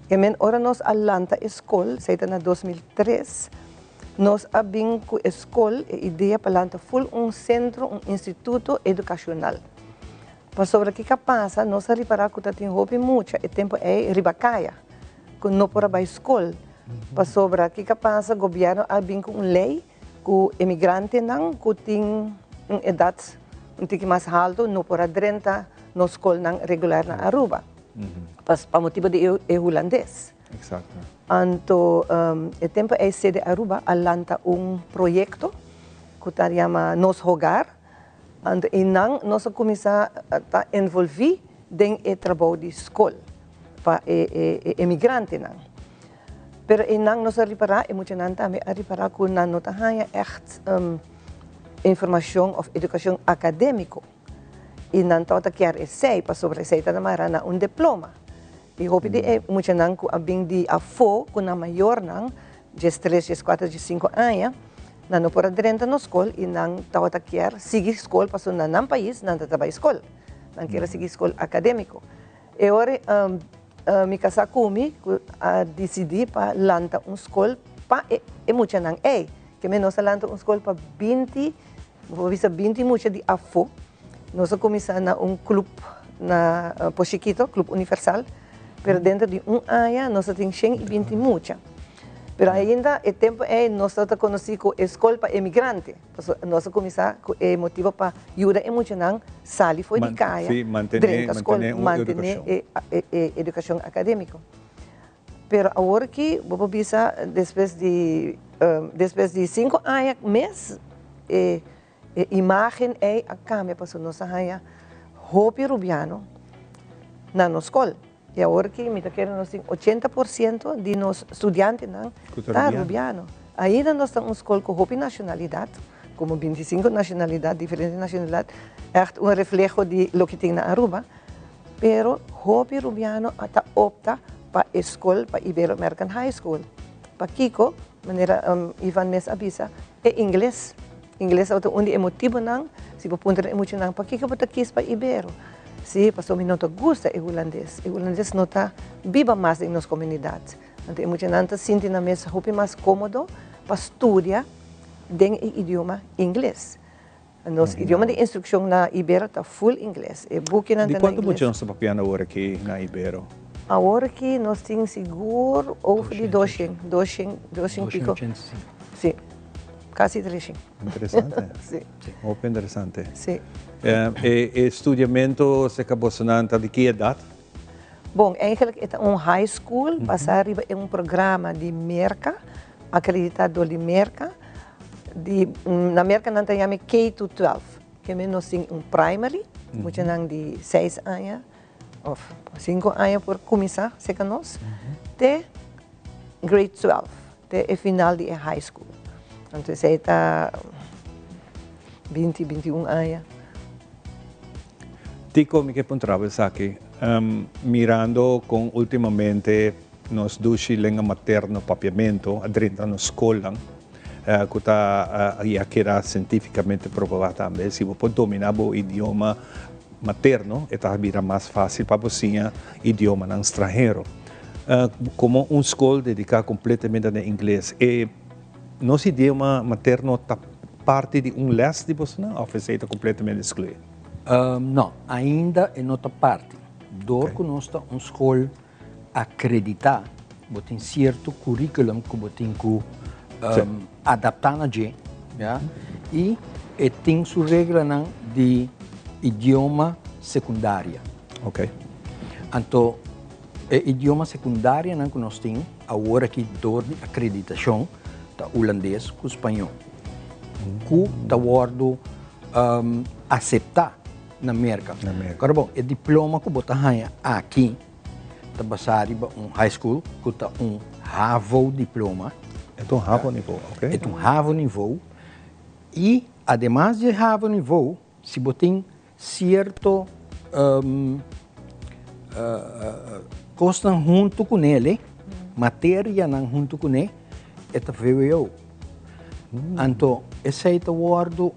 E ora nós alanta escola, seita na 2003, nós abrimos a escola e ideia para lançar full centro, instituto educacional. Para sobre o que passa, nós reparar que tem hobby muito, e tempo é ribacaia, que não para a escola. Para sobre o que passa, o governo abriu uma lei que o imigrante não tem uma idade mais alta, não pode entrar na escola regular na Aruba. Para motivo de holandês. Exato. Então, o tempo é sede Aruba, alanta projeto que se chama Nos Hogar. E nós começamos a envolver no trabalho de escola para imigrante. Pero inang nós reparar, e muito não também a reparar que não nota hanya echt informação of educação acadêmico. E não tota quer essay para sobre essay tá na diploma. E hope de muito não que abing de afo que na maior não, de 3, de 4, de 5 anos, não por dentro na escola e não tota quer seguir escola para na não país não tá escola. Não quer seguir escola acadêmico. E agora me casar comigo, decidi para lançar uma escola para muito não que nós lançamos uma escola para 20 muito de afo. Nós começamos clube na Pochiquito, Clube Universal, mas dentro de ano nós temos 120 muito. Mas ainda o tempo nós conhecemos como escola para imigrante. Nós começamos com o motivo para ajudar muito não sair fora de casa, manter a educação acadêmica. Mas agora que vou pensar depois de 5 anos mês a imagem a cambia para nós haya hopi rubiano na escola. E agora que me querem 80% de nós estudantes está rubiano. Ainda nós estamos em uma escola com hopi nacionalidade, como 25 nacionalidades, diferentes nacionalidades, é reflexo de lo que tem na Aruba, pero hopi rubiano está opta para a escola, para Ibero American High School. Para Kiko, maneira Ivan mes avisa, é inglês. Inglês é onde é motivo não, se você punta é muito não, para Kiko você quis para Ibero. Sí, pasó mi nota gusta el holandés. El holandés nota viva más en las comunidades. Entonces, mucha gente siente na mesa hopi más cómodo para estudiar den idioma inglês. Nos idioma de instrução na Ibero está full inglês. E book na De quanto muito nós estamos papiando agora aqui na Ibero? Agora que nós temos seguro over de 200 pico. Sim, quase 300. Interessante. Sim. Muito interessante. Sim. Estudamento se acabou de que idade? Bom, eigenlijk é high school, passar em programa de merca, acreditado de merca. Na merca não tem K-12, que nós temos primary, muitos não de 6 anos, ou 5 anos por começar, se nós, até grade 12, até o final de high school. Então, você está 20, 21 anos. Tico, me encontrava aqui, mirando com ultimamente nos dushi lenga materno papiamento, adrenta na escola, que está que era cientificamente provado também. Se você dominar o idioma materno, está vira mais fácil para você idioma não estrangeiro. Como uma escola dedicada completamente ao inglês, e nosso idioma materno está parte de les de você, ou você está completamente excluído? Não, ainda é outra parte. Dor que nós estamos uma escola acreditar, você tem certo currículo que você tem que adaptar na gente, e tem sua regra de idioma secundária. Ok. Então, o idioma secundário que nós temos, agora que dor de acreditação, está holandês com espanhol. Que está word aceitar na América. Agora, bom, o diploma que você tem aqui, está basado em high school, que está HAVO diploma. É HAVO nível, ok? É HAVO nível. E, además de HAVO nível, se você tem certo coisa junto com ele, matéria junto com ele, é VWO. Então, esse é o word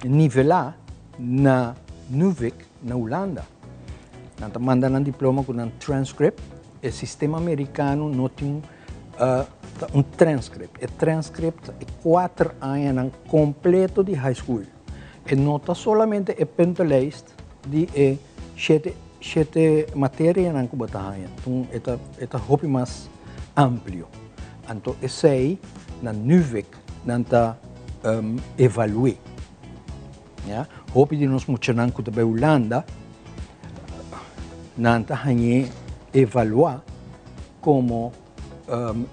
nivelar na NUVIC, na Holanda. Então, manda um diploma com um transcript. O sistema americano não tem transcript. O transcript é 4 anos completo de high school. E não está somente a pentelist de 7 matérias que você tem. Então, é muito mais amplo. Então, esse aí, na NUVIC, não está evaluado. Hope de nós muitos que da Holanda não está evaluar como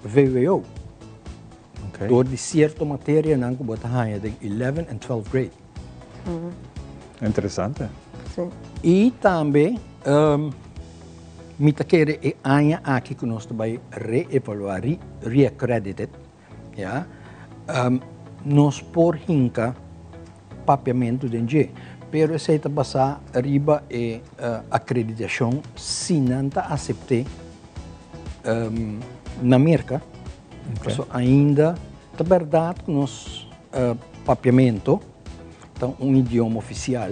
VWO. Door de certa matéria que você tem de 11 e 12 grade. Interessante. Sim. E também, me quero aqui que nós vamos reevaluar, reacredited, nós por hinca papiamento de NG, pero essa está basada riba e acreditação se não está aceite na América. So, ainda é verdade que nós papiamento então idioma oficial,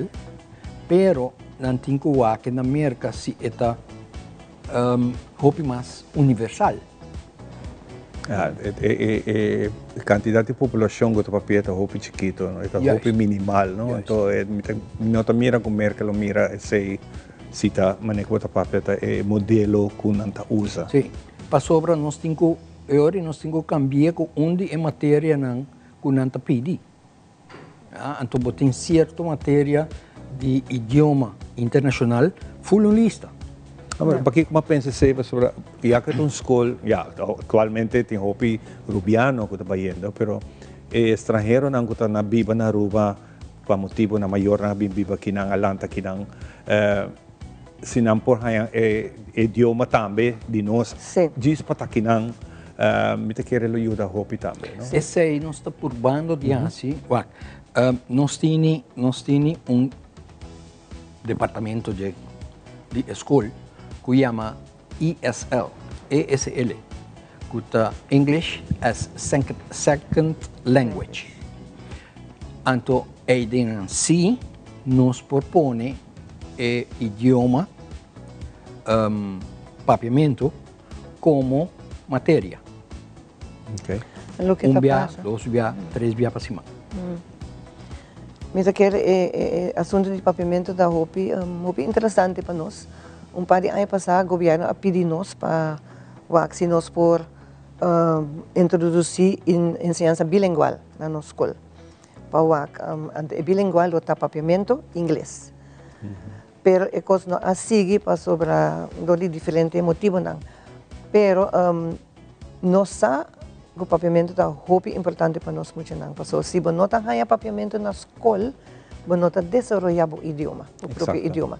pero não tem que na América se está mais universal. A quantidade de população que o papel está muito chiquito, está minimal, não? Então, não está mira como América, não mira se está manejo o papel é modelo que não está usa. Sim, para sobra nós temos que cambiar com onde é matéria que não está pedindo. Então, tem certa matéria de idioma internacional full lista. Porque como pensa sobre já que uma escola, atualmente tem hopi rubiano que está indo, pero estrangeiro não que está na viva na Aruba, para motivo na maior na viva aqui na Atlanta aqui na se não por idioma também de nós, diz para aqui na me te querer ajuda hopi também, não? Esse aí nós está por bando de assim, nós temos departamento de escola que chama ESL, que está English as Second Language. Então, tem C, nos propone idioma, papiamento como matéria. Okay. Lo que Um tá via, passa. dois via, três via para cima. Mas aquele assunto de papiamento da Hopi, Hopi interessante para nós. Par de anos passado, o governo a pedir nós para se nós por introduzir ensinança bilingual na nossa escola. Para bilingual, o papiamento inglês. Pero é coisa não a seguir para sobre doli diferente motivo não. Pero nossa o papiamento da Hopi importante para nós muito não. Porque se você não tem papiamento na escola, você não desenvolver o idioma, o próprio idioma.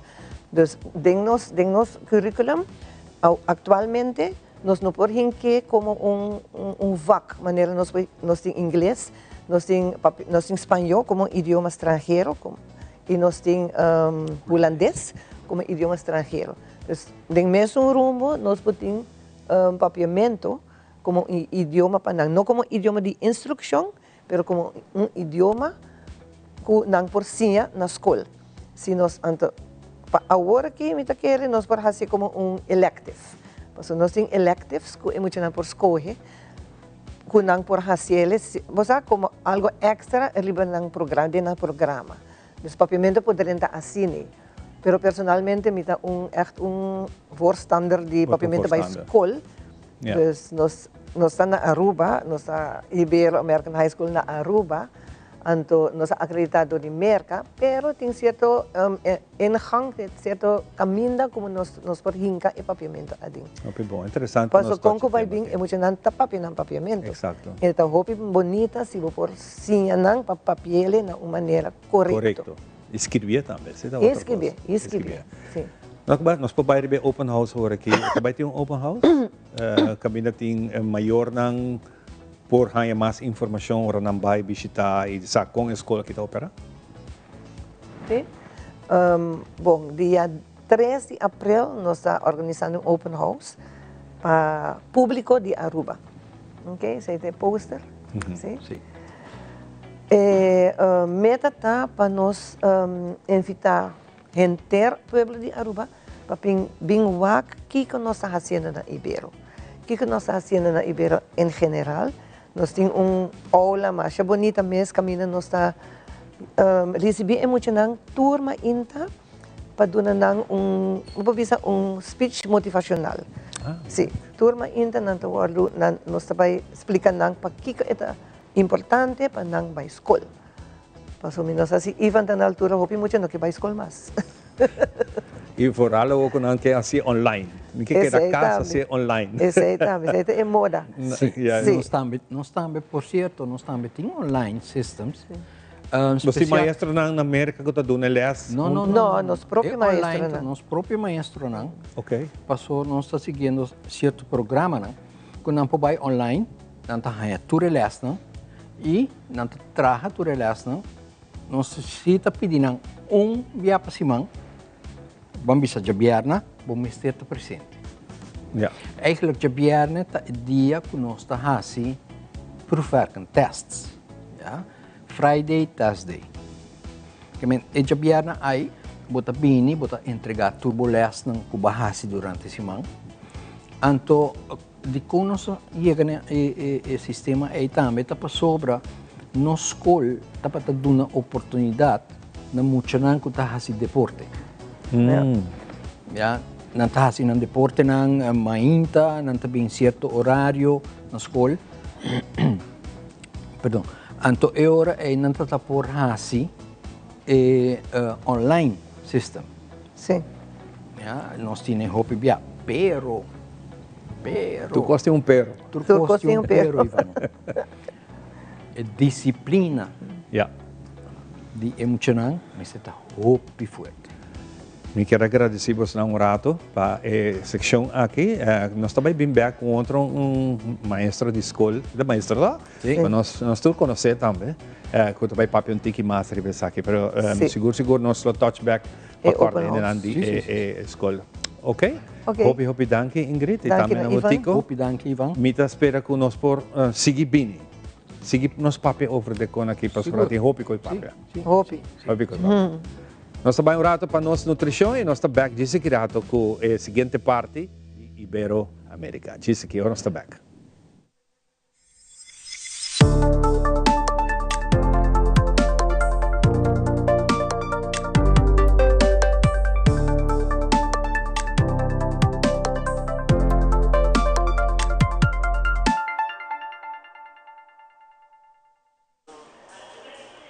Então, dentro nosso currículo, atualmente nós não podemos que como VAC, maneira nós temos inglês, nós temos espanhol como idioma estrangeiro, e nós temos holandês como idioma estrangeiro. Então, dentro mesmo rumo, nós temos papiamento como idioma para não como idioma de instrução, mas como idioma que não por si na escola. Se nós agora que me querem nós por fazer como elective. Porque nós temos electives que é muito não por escolher, que não por fazer você como algo extra riba ng programa. Dus papiamento poderia estar assim, pero personalmente me dá voorstander de papiamento para escola. Yeah. Dus nós estamos na Aruba, nós estamos Ibero-American High School na Aruba, então nós acreditado de Merca, pero tem certo ingang, certo caminho como nós por hinka e papiamento ading. Okay, bom, interessante. Paso kung ko vai bing emocionante papiamento. Exacto. Então hopi bonita se for sinha nang papiele na uma maneira correta. Correcto. Escrever também. Escrever. Sim. Nós podemos ir open house agora aqui. Também tem open house? Kami natin maior ng por hanya mais informação ora nang vai visitar e sa kung escola kita opera? Sim. Bom, dia 3 de abril nós estamos organizando open house para público de Aruba. Ok? Você tem poster? Sim. Meta está para nós invitar gente pueblo de Aruba para binguak que nós está fazendo na Ibero. Que nós está fazendo na Ibero em geral. Nós temos aula mais bonita mesmo, caminho nós está receber muito nang turma inta para dar nang speech motivacional. Sim, turma inta nang tawalo nós está explicar nang para que é importante para nang ba escola. Paso menos assim, Ivan na altura hopi muito no que ba escola mais. E vooral ook een keer als je online. Ik kijk naar casa als je online. Exatamente, é moda. Nós também, por certo, nós também temos online systems. Você maestro na América que está dando les? Não, nós próprio maestro não. Nós próprio maestro não. Ok. Passou, nós está seguindo certo programa não. Quando não pode online, não está aí tudo les não. E não está traga tudo les não. Nós está pedindo via para cima. Vamos bisa jabiarna, vamos estar presente. Ja. Eigenlijk jabiarna é o dia que nós está assim, proeven tests. Ja? Friday, Thursday. E jabiarna aí, bota bini, bota entregar turbules ng kubahasi durante semana. Anto, de como nós chegamos a sistema aí também está para sobra, na escola está para dar uma oportunidade na muito não que está assim deporte. Ja, não está assim no deporte não mainta, não está bem certo horário na escola. Perdão. Então é hora é não está por assim online system. Sim. Ja, nós temos hopi bia, pero. Tu costa pero. Tu costa pero, Ivan. É disciplina. Ja. De emocional, mas está hopi forte. Me quero agradecer você um rato para a secção aqui. Nós também vim back com outro maestro de escola, da maestra lá. Sim. Nós tudo conhecemos também. Que também papi tiki master e pensar aqui, mas seguro nós lo touchback para coordenar a escola. Ok? Hopi danke Ingrid. Danke Ivan. Hopi danke Ivan. Mita espera que nós por seguir bem. Seguir nos papi over de con aqui para hopi coi papi. Hopi. Hopi coi papi. Nós trabalhamos um rato para nossa nutrição e nós estamos back de rato com a seguinte parte de Ibero-América. Diz que nós estamos back.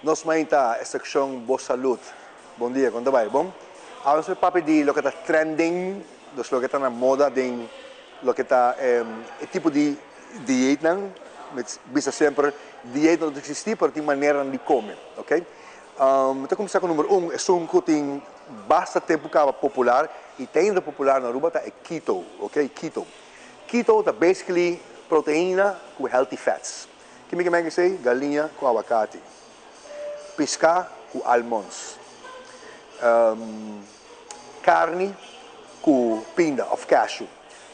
Nós mainta a seção Boa Saúde. Bom dia, quando vai? Bom? Vamos a papo de lo que está trending, lo que está na moda, de lo que está tipo de dieta, bisa sempre dieta não existe, mas tem maneira de comer, ok? Então começar com o número 1, é um que tem bastante tempo que é popular e tem ainda popular na Aruba, é keto, ok? Keto. Keto é basically proteína com healthy fats. O que me dizer? Galinha com abacate. Pescar com almonds. Carne com pinda of cashew.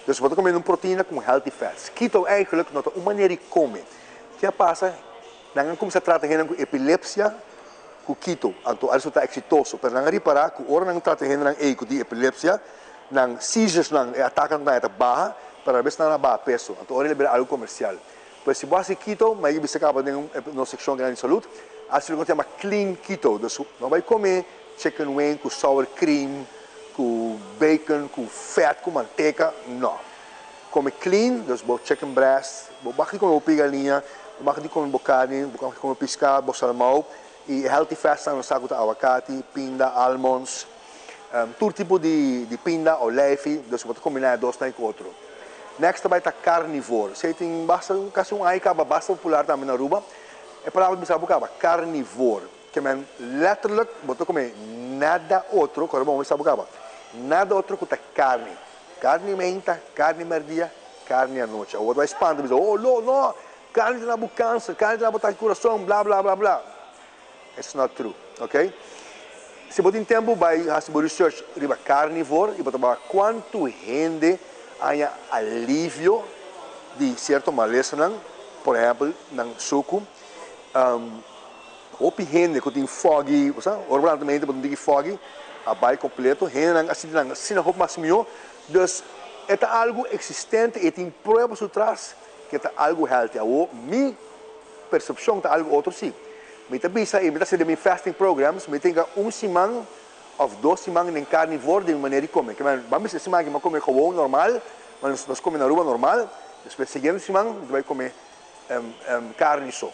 Dus wat comer uma proteína com healthy fats. Keto eigenlijk não é uma maneira de comer. O que passa? Não como se trata de com epilepsia, com keto. Então, isso está exitoso. Mas não reparar que ora não trata de epilepsia, não seizures não atacam na barra, para ver se não há peso. Então, ora ele algo comercial. Pois se você keto, mas você acaba de uma secção grande de saúde, assim que chama clean keto. Dus não vai comer chicken wing com sour cream, com bacon, com fat, com manteca, não. Come clean, dus chicken breast, bakje com galinha, bakje com carne, bakje com pescado, salmão, e healthy fats são os sacos de abacate, pinda, almonds, todo tipo de pinda ou leite, dus você combinar dois com outro. Next vai estar carnívoro. Você tem bastante, quase bastante popular também na Aruba. É para você saber carnívoro. Que é letterlijk, você comer nada outro, quando você sabe nada outro que carne. Carne menta, carne merdia, carne à noite. O outro vai espantar, diz, oh não, carne na boca câncer, carne na boca coração, blá blá blá blá. It's not true, ok? Se você tem tempo, vai fazer research sobre carnívoro e você vai ver quanto gente há alívio de certo maleza, por exemplo, no suco. Ou gente que tem foggy, ordenadamente quando tem foggy, a bai completo, gente assim não mais melhor. Então, é algo existente e tem provas atrás que é algo healthy. Ou minha percepção é algo outro sim. Mas também sai, mas se de fasting programs, mas tem semana ou 2 semanas em carnívoro de maneira de comer. Vamos dizer semana que vai comer como normal, mas nós comemos na rua normal. Depois seguinte semana vai comer carne só.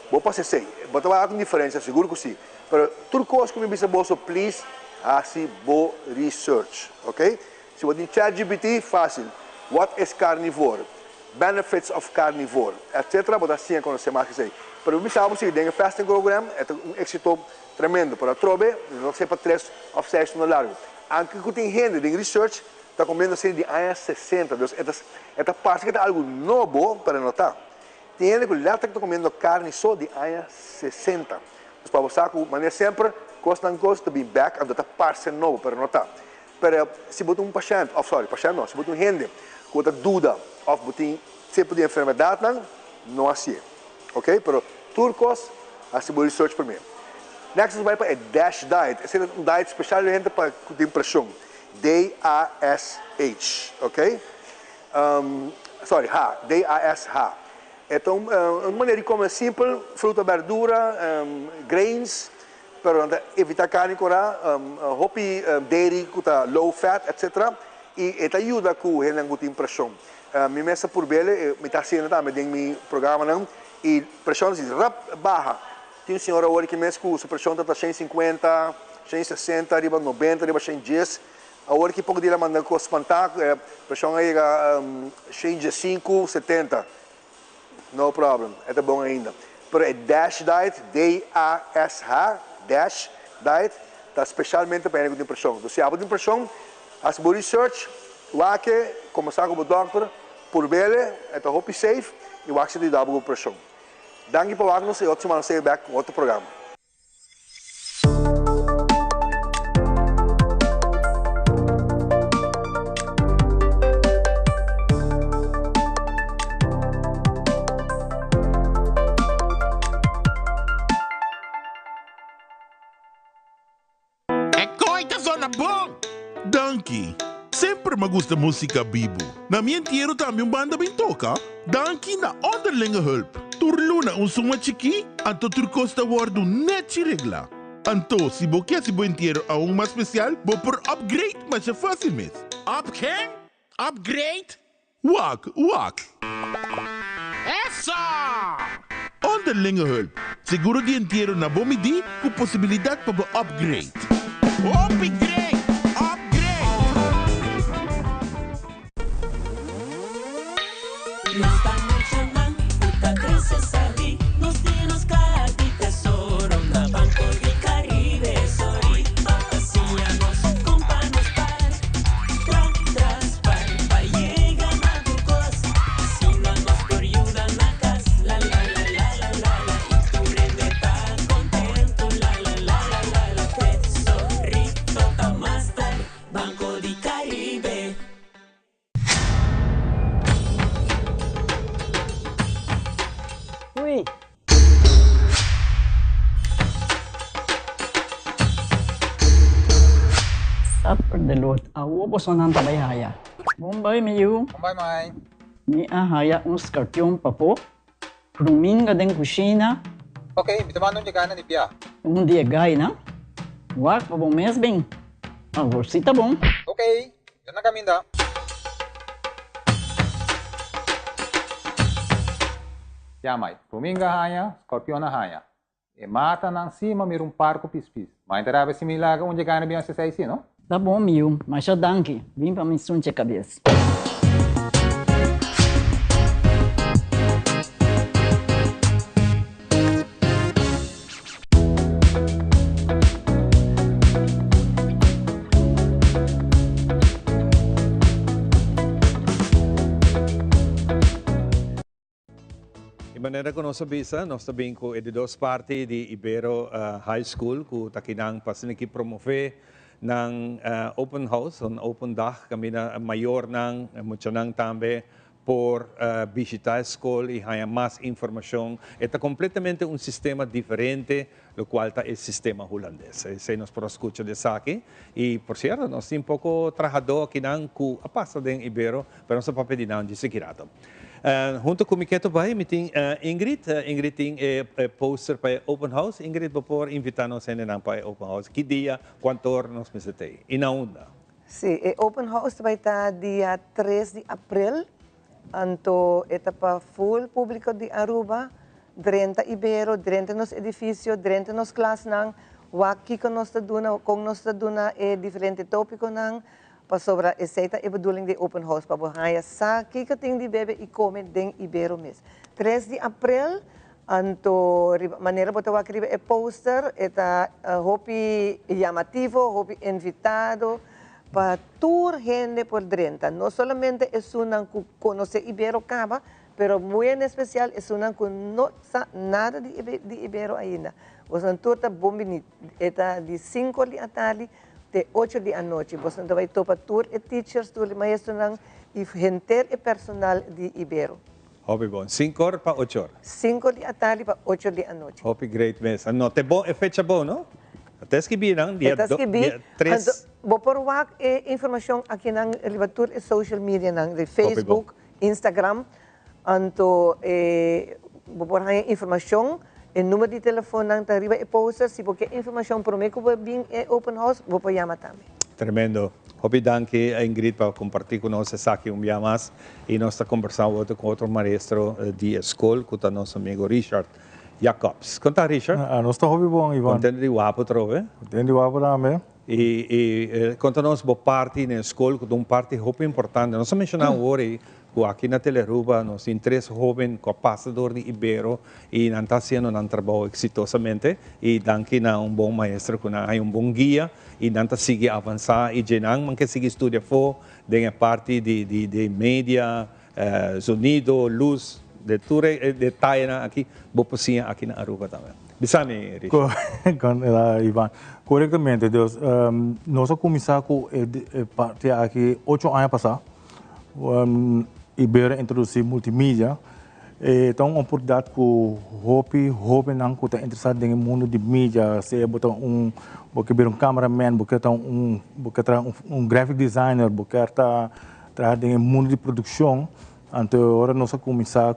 Vou passar sei, vou trabalhar com diferença, seguro que sim. Mas tudo coisa que me diz bolso, please, assim, bo research, ok? Se você tem ChatGPT, fácil. What is carnivore? Benefits of carnivore, etc. Vou dar sim a conhecer mais que sei. Mas eu sabe que tem um fasting program, é êxito tremendo. Para trobe, não sei para 3 ou 6 no largo. Anche que tem gente de research, está comendo assim de anos 60. Então, esta parte que é algo novo para notar. Tem gente que está comendo carne só de anos 60. Então, para você, mas sempre, costa to be back, and esta parte novo para notar. Mas se você um paciente, paciente não, se você gente com a dúvida, ou você tipo de enfermidade, não assim. Ok? Mas turcos, assim, vou research para mim. Next, vai para a DASH diet. Esse é um diet especial para depressão. D-A-S-H, ok? D-A-S-H. Então, uma maneira de comer simples, fruta, verdura, grains, para evitar carne, hopi, dairy, low fat, etc. E isso ajuda com a depressão. Minha mesa por bele, me está sendo também em meu programa, e pressão baixa. Tem um senhor agora que mexe com a pressão está 150, 160, arriba 90, arriba 110. Agora que pouco de lá manda com espantar, pressão aí 105, 70. No problem, é bom ainda. Pero é DASH diet, D-A-S-H, DASH diet, está especialmente para a depressão. Então, se há depressão, faz research, o que começar com o doctor, por bele, é hope safe, e o que se dá para a depressão. Danke para o e outra semana eu back com outro programa. bom! Danke! Sempre me gusta música bibo. Na minha entierro também banda bem toca. Danke na onderlinge hulp. Turluna suma chiki, anto turcosta wardu net regla. Anto, se bo quer se bo entierro a mais especial, bo por upgrade, mas é fácil mesmo. Upgrade? Wak. Essa! Onderlinge hulp. Seguro de entierro na bomidi com possibilidade para upgrade. Upgrade! Esta noche man, puta creces ali, nos dinos cara de tesoro, na Banco de Caribe, sorry, papaciamos, companos tras pa llega na tu cos, assinamos por ayuda na casa, la, y tu rende tá contento, la, tesorito ta más tarde, Banco de Caribe. Uy. Sapper de Lord, awo po sonan tabayhaya. Bombay miyu. Bombay mai. Ni ahaya scorpion papo. Ruminga den kusina. Okay, bitaman nung jagana ni Pia. Dia gay na. Wak pa bong mes bing. Agorsita bong. Okay, yan na kami da. Yamay, Ruminga haya, Scorpion haya. E mata nang cima mir parco pispis. Mas interava se milaga onde ganha bem essa saída, não? Tá bom, miu, mas já danke. Vim pra me sunche cabeça. De maneira que nós sabemos que é de duas partes de Ibero High School, que está aqui para promover ng open house, open dag, kami na maior ng muito nang também por visitar a escola e ganhar mais informação. É completamente um sistema diferente, o qual está o sistema holandês. Se nós por escutar desse aqui, e por certo, nós temos pouco trabalhador aqui nang ku apasa den Ibero, pero nós papel de não de segurado. Junto com o Miketo vai, tem Ingrid. Ingrid tem poster para Open House. Ingrid, por invitar-nos para Open House. Que dia, quanto hora nós visitamos? E na onda? Sim, Open House vai estar dia 3 de abril. Então, etapa full público de Aruba, durante Ibero, durante nos edifício, durante nos classe, aqui com nós duna é diferente tópico, para sobre essa é a bedoeling de Open House, para você saber o que tem de beber e comer em Ibero mesmo. 3 de abril, então, maneira para você escrever é poster, é hopi chamativo, hopi invitado, para toda gente por dentro. Não somente é uma que conhece Ibero Caba, pero muito especial é uma que não sabe nada de Ibero ainda. Você toda bombini, é de 5 da tarde de 8 da noite. Você vai topar tour e teachers, tour maestro e gente e personal de Ibero. Hopi bom. 5 horas para 8 horas. 5 da tarde para 8 da noite. Hopi great mês. Não, é bom, é fecha bom, não? Até que bilang dia 3. Bo por wak informação aqui na libatur social media nang de Facebook, Instagram, anto bo por informação e número de telefone nang tariba e poster se porque informação por me que bem open house bo por chamar também. Tremendo. Hopi danke Ingrid para compartir conosco essa aqui dia mais e nós está conversando com outro maestro de escola, com o nosso amigo Richard Jacobs. Conta, Richard? Nós estamos bom, Ivan. Contente de Wapo, trove? Contente de Wapo também. E conta-nos uma parte na escola, que é uma parte muito importante. Nós mencionamos hoje que aqui na Teleruba nós temos 3 jovens passadores de Ibero e não está sendo um trabalho exitosamente. E danke na bom maestro, que é bom guia e não está seguir avançar. E não man que seguir estudar fora, da parte de mídia, sonido, luz, de tudo detalhe aqui, vou possível aqui na Aruba também. Bisani, Richard. Ivan, corretamente, Deus. Nós começamos com aqui 8 anos passados. Ibero introduziu multimídia Então, uma oportunidade que hobby não que está interessado no mundo de mídia, se botar porque um cameraman, porque um graphic designer, porque está no mundo de produção. Então, agora nós começar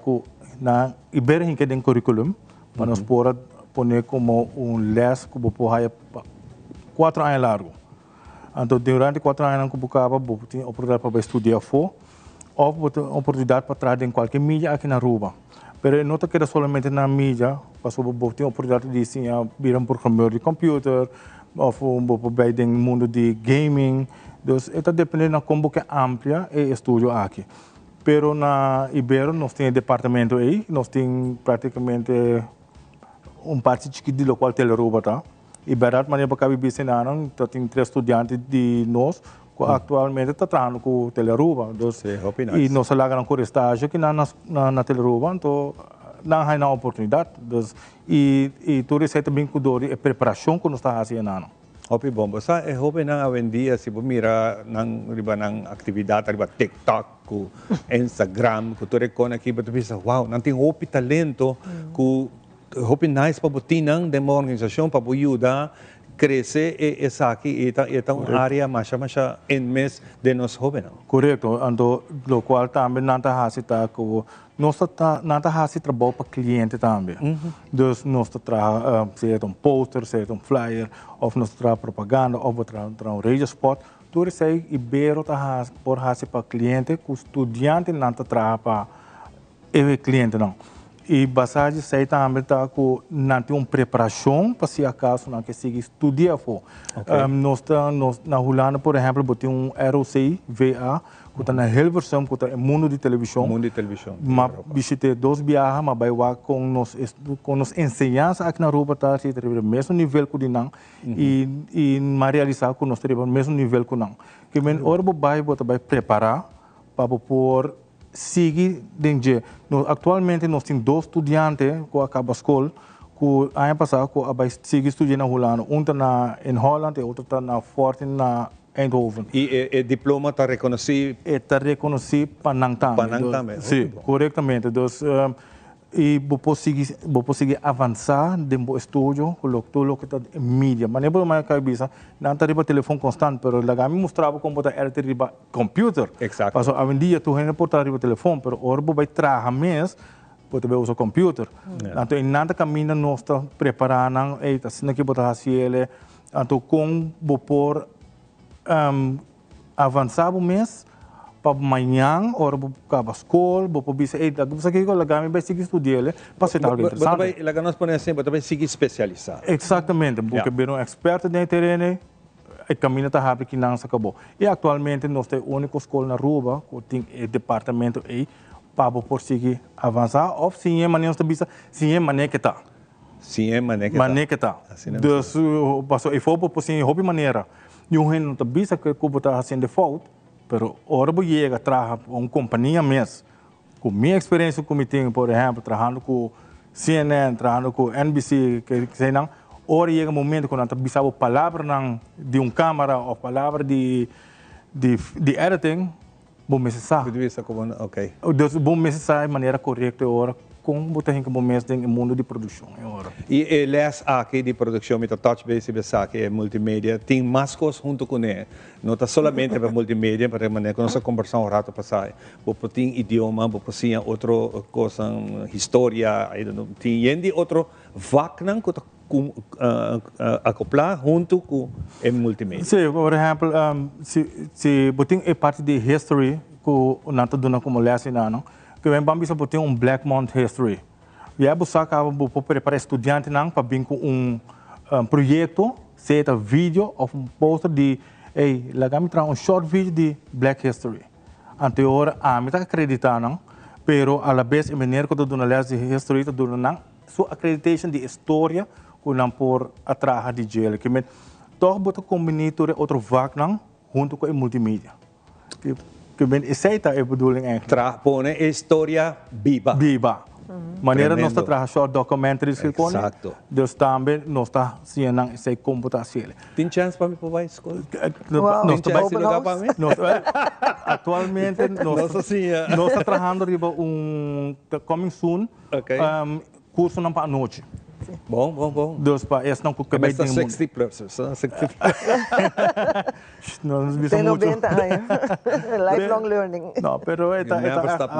na ibera que tem currículum, mas nós podemos pôr como les que vou 4 anos largo. Então, durante 4 anos que eu tenho oportunidade para estudar fora, ou oportunidade para trabalhar em qualquer mídia aqui na Aruba. Mas não queda somente na mídia, mas eu tenho oportunidade de ser um programador de computador, ou para no mundo de gaming. Então, isso depende de como é ampla o estúdio aqui. Pero na Ibero nós temos departamento aí, nós temos praticamente parte chiquita do qual Teleruba tá. Ibero maneira para caber bem não, tem 3 estudantes de nós que atualmente está trabalhando com Teleruba. E nós lá com estágio que na Teleruba, então não há uma oportunidade. E tudo isso também com a preparação que nós estamos fazendo. Hopi bom, basta hopi nang awendia si bumira nang riba nang aktibidad riba TikTok ku Instagram ku tore ko na kiba bisa wow nanti hopi talento ku hopi nice pabutinang demo organisasyon pabuyuda cresce essa aqui eta área mais en mes de nos jóvenes. Correto, ando lo qual também nanta hasita ku nós nanta hasi trabalho para cliente também. Dus nós tra se poster, se flyer, ou nós tra propaganda, ou tra radio spot, tudo isso aí ibero tá por hasi para cliente, ku estudante nanta tra para o cliente não. E basado sei também tá com nanti preparação para se acaso não que siga estudar for. Nós na Holanda, por exemplo, botem ROC VA que está na Hilversum, que está no mundo de televisão. Mundo de televisão. Mas visitei 2 viagens, mas vai lá com nos ensinança aqui na Aruba tá se o mesmo nível que não e realizar com nós o mesmo nível que não. Que men hora vai preparar para por seguir dentro. Atualmente nós temos 2 estudantes que acabam a escola, que ano passado que seguem estudando na Holanda. Um está em Holanda e outro está na Fortin na Eindhoven. E o diploma está reconhecido? Está reconhecido para Nang também. Sim, corretamente. Então, e vou conseguir avançar dentro do estúdio, tudo o que está em mídia. Mas não é mais cabeça, não está riba telefone constante, mas lá me mostrava como está riba computer. Exato. Mas hoje em dia tu não pode estar riba telefone, mas agora vai trabalhar mais, pode usar computer. Então, em nada caminho nós estamos preparando, assim que pode fazer, então como vou por avançar mais. Para amanhã, hora para a escola, para bisa você que eu lagami vai seguir estudando, para ser algo interessante. Vai lá nós podemos assim, vai seguir especializado. Exatamente, porque bem um experto no terreno, o caminho está rápido que não se acabou. E atualmente nós temos a única escola na Aruba, que tem o departamento aí, para por seguir avançar, ou se é maneira de bisa, se é maneira que está. Se é maneira que está. Maneira que está. Então, passou e foi por assim, hobby maneira. E o reino está bisa que o está fazendo default. Pero ahora voy a llegar a trabajar con una compañía más. Con mi experiencia que me tengo, por ejemplo, trabajando con CNN, trabajando con NBC, que sei não, ahora llega un momento que eu precisava palavra de uma câmera ou palavra de editing, vou necessário. Ok. Vou necessário de maneira correta agora, com botar em momento no mundo de produção agora. E les aqui de produção, me touch base aqui é multimédia, tem mais coisas junto com ele. Não está somente para multimédia, para maneira que nós conversamos um rato passado. Você tem idioma, você tem outra coisa, história, tem outro vacnan que acoplar junto com o multimédia. Sim, por exemplo, se você tem parte de history que não está dando como lesson, não? Que vem para bisa botar Black Month History. E aí você acaba por preparar estudante não para vir com projeto, seja vídeo ou poster de lá me traz short vídeo de Black History. Anterior a me está acreditando não, pero a la vez a maneira que eu estou dando de history está dando não, sua accreditation de história que não por atrás de gel. Que me toch botar combinar outro vac não junto com a multimídia. Que bem, essa é a bedoeling eigenlijk. Pone história viva. Viva. Maneira nós Tremendo. traz short documentaries que com. Exato. Dus também nós tá cienang essa computação. Tem chance para mim para a escola? Nós Tem chance de lugar para mim? Atualmente Nossa senhora. nós está trabalhando riba coming soon Ok. curso não para noite. Bom. Dus para esse não que Começa bem 60 plus. 60 Nós Tem 90 anos. Lifelong learning. Não, pero é never stop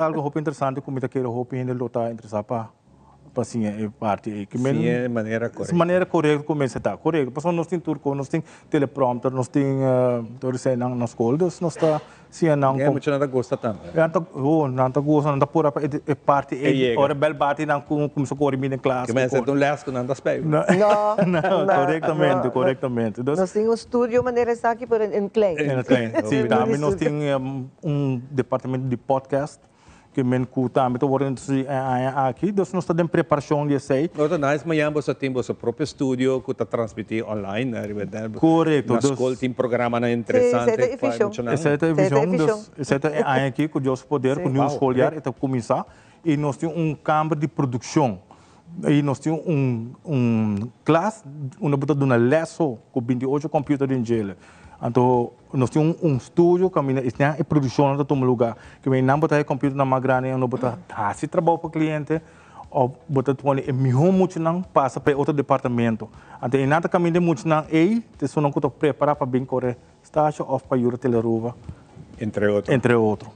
algo interessante como está querendo roupa ainda lutar interessado para assim é parte que Sim, é maneira correta. de maneira correta começa tá correto porque nós tem turco nós tem teleprompter nós tem todos sei não na escola dus nós está sim não É muito nada gosta também. não tá gosto não tá por é parte chega. ora bel bate não começa a correr em classe Começa de lesco, não das pego. não corretamente dus Nós temos um estúdio maneira essa aqui por em Klein. sim também nós tem departamento de podcast que men ku também tô working aqui dus nós está em preparação de sei Outra nice, amanhã você tem seu próprio estúdio que está transmitir online, né? Correto. Na escola tem programa interessante. Essa é a visão. Essa é a aqui que Deus poder, que nós escolher, está começar. E nós temos câmara de produção. E nós temos classe, uma bota de uma leção com 28 computadores em gel. Então, nós temos estúdio que é produção de todo lugar. Que não botar computador na grande, não botar assim trabalho para o cliente. Ou botar é melhor muito não passa para outro departamento. Então, em nada caminho de muito não é, te não que preparar para bem correr estágio ou para ir teleruva. Entre outros.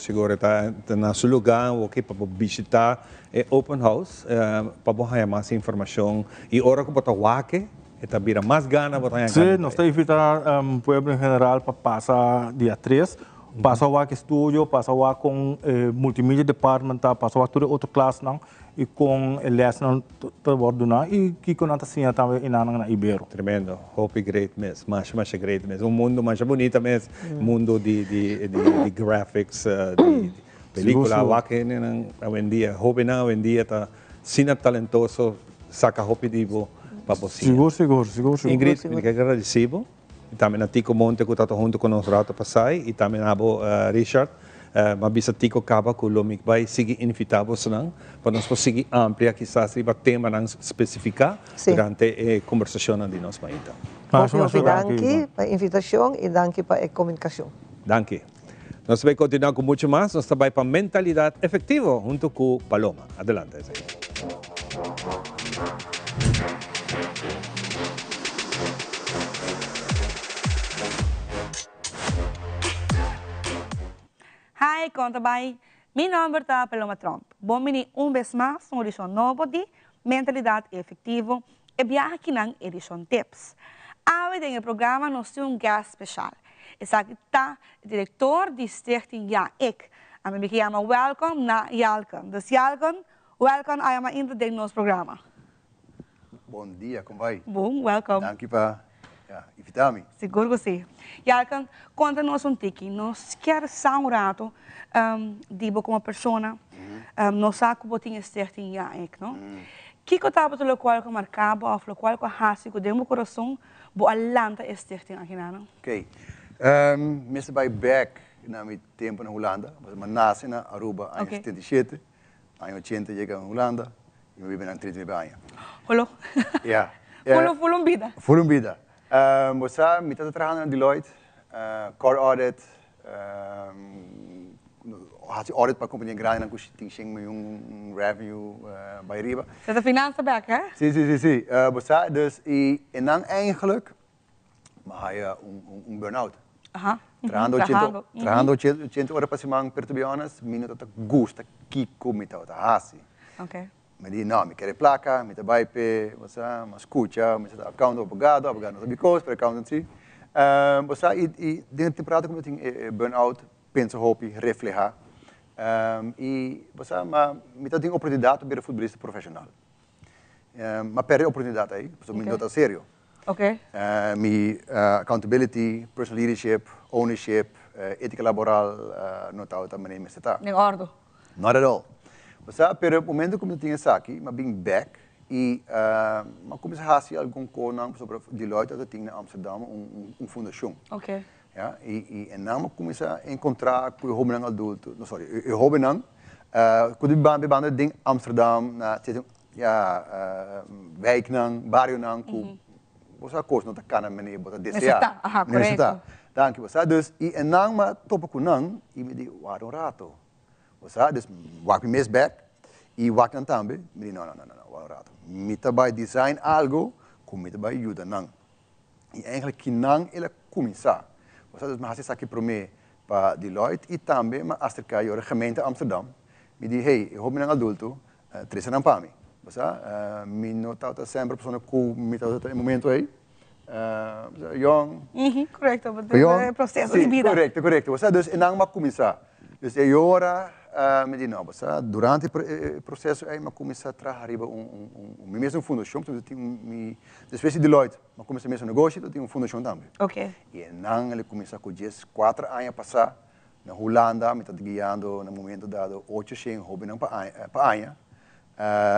Seguro, está na seu lugar, ok, para visitar é open house, para buscar mais informação. E hora que botar wake, está vira mais gana botar. Sim, nós estamos invitar o povo em geral para passar dia 3. Passar o estúdio, passar com multimídia departamental, passar toda outra classe não e com lesson trabalhando e que com nota assim também na Ibero. Tremendo, hope great mesmo, mas great mesmo, um mundo mais bonito mesmo, mundo de graphics, de película, hoje em dia, hope não, hoje em dia tá sina talentoso, saca hope divo para você. Seguro. Ingrid, me quero agradecer. E também a Tico Monte, que está junto com nós rato passai, e também a Richard, mas bisa Tico Caba, que o Lomik vai seguir invitado senão, para nós conseguir ampliar quizás o tema não especificar durante a conversação de nós ainda. Danke para a invitação e danke para a comunicação. Danke. Nós vamos continuar com muito mais, nós também para mentalidade efetiva, junto com Paloma. Adelante. Hi, conta bem. Meu nome é Paloma Trump. Bom vez mais uma edição nova de Mentalidade Efetiva e viaja aqui na edição Tips. Hoje no programa nós temos guest especial. Esse aqui está o diretor de Stichting Ja Ik. A mim me chama Welcome na Jalkan. Dus Jalkan, welcome a in nosso programa. Bom dia, como vai? Bom, welcome. Danke para invitar-me. Seguro que sim. Jalkan, conta-nos tiki. Nós queremos saber um rato de como pessoa, nós sabemos que você tem Stichting Ja Ik, não? Que estava pelo qual que marcava, ou pelo qual que hasiko de meu coração, bo alanta Stichting aqui não? Ok. Mesmo bij back na meu tempo na Holanda, mas nasci na Aruba em 77, em 80 cheguei na Holanda e vivi na 39 anos. Holo? Ja. Full vida. Full vida. Você me está trabalhando na Deloitte, core audit, audit para a companhia grande, que tem revenue bij Riba. Zet de finanças back, hè? Sim. Você, dus, e dan eigenlijk, maar je burn-out. Trabajando 80 horas para semana, para be honest, minuto tá gusta que comita tá hasi. Okay. Me di não, me quer placa, me tá baipe, você, mas escuta, me tá account abogado não sabe coisa para accountancy. Você e dentro temporada como tem burn-out, pensa hopi, refleja. E você, mas me tá tem oportunidade para futebolista profissional. Mas perde oportunidade aí, porque me nota sério. Okay. Accountability, personal leadership, ownership, ética laboral, não está também nesse está. Nem ordo. Not at all. Mas pero o momento como eu tinha aqui, mas being back e mas comecei a fazer algum coisa sobre Deloitte, eu tinha em Amsterdam fundação. Okay. Ja, e não comecei a encontrar com o jovem adulto, não sorry, o jovem Kudu band ding Amsterdam na ja wijk nang barrio nang ku bosa koos no takana meni bota Necesita, aha, correcto. Dank je bosa. Dus en nang ma topo kunang i me di waro rato. Bosa dus wak mes back i wak nan tambe me di no waro rato. Mita by design algo kom mita by yuda nang. I eigenlijk kinang ele kumisa. Bosa dus ma hasi saki prome pa Deloitte i tambe ma asterka yore gemeente Amsterdam. Me di hey, ik hoop me nang adulto, tresa nang pami. Bosa, mi notata sempre persone ku mi tata in momento aí. Young. Correcto, é processo de vida. Correcto. Bosa, dus enang ma começar. Dus e ora me di no, bosa, durante o processo aí ma começar a trabalhar me mesmo fundação, tu tem mi, espécie de Deloitte, ma começar mesmo negócio, tu tem fundação também. Ok. E enang ele começar com 4 anos passar na Holanda, me tá guiando no momento dado 8 hobby nang pa anya.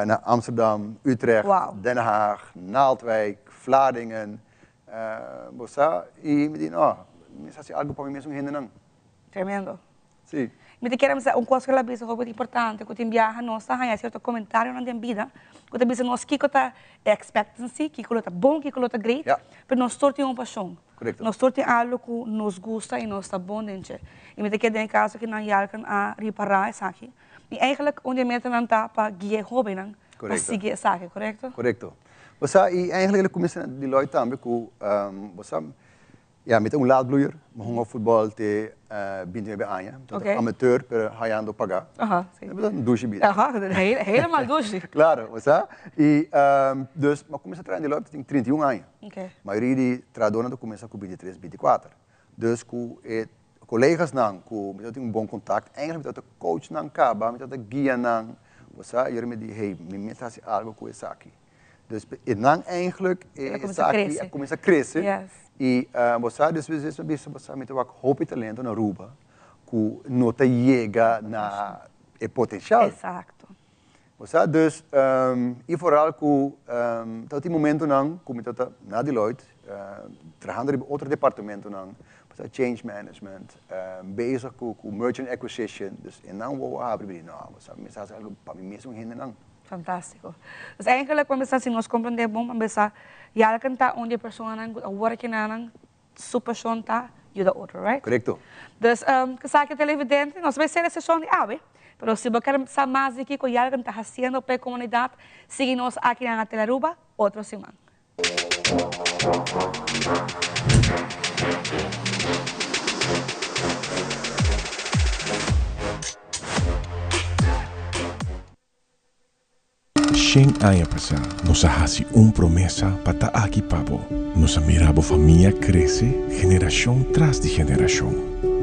Naar Amsterdam, Utrecht, Den Haag, Naaldwijk, Vlaardingen. Bosa, e me diz, me algo para mim mesmo ainda. Tremendo. Sim. Me te queremos coisa que ela disse muito importante, que tem viaja nossa, há certo comentário na vida, que tem disse nós que tá expectancy, que tá bom, que tá great, mas nós todos temos paixão. Correcto. Nós todos temos algo que nos gusta e nós está bom dentro. E me te quer em caso que não jalkan a reparar isso aqui. E eigenlijk onde meta nan ta pa guiar hobby nan pa seguir zaken, correcto? Correcto. Bosa, e eigenlijk ele começa na Deloitte também com bosa, ja, met een laadbloeier, maar gewoon voetbal te binnen bij Anja. Dat amateur per hayando pagar. Aha, sim. Dat is een douche bieden. Aha, helemaal douche. Claro, bosa. E dus, maar começa a treinar Deloitte tem 31 anos. Okay. A maioria de treinadores começa com 23, 24. Dus com collega's nang, met een bom contact, eigenlijk met de coach nang kaba, met de guia nang, bosa, hier met die hey, met dat algo com essa aqui. Dus nang eigenlijk essa aqui, começa a crescer. Yes. E bosa, dus we zijn bezig bosa met wat hoop talento na Aruba, que não te chega na potencial. Exacto. Bosa, dus e vooral que tot die momento nang, como tot na Deloitte, trabajando em outro departamento nang. Change management, bezig com merchant acquisition, dus en dan wou abrir, não, mas algo para mim mesmo ainda não. Fantástico. Dus eigenlijk começar se nós compreender bom, começar já cantar onde a pessoa não work não super chonta e da outra, right? Correcto. Dus que sabe televidente, nós vai ser a sessão de ave, pero se você quer saber mais aqui com já está fazendo para a comunidade, siga-nos aqui na Telearuba, outra semana. Shen aya pasa, nos hace promesa para aquí pavo. Nos mirabo familia crece, generación tras de generación.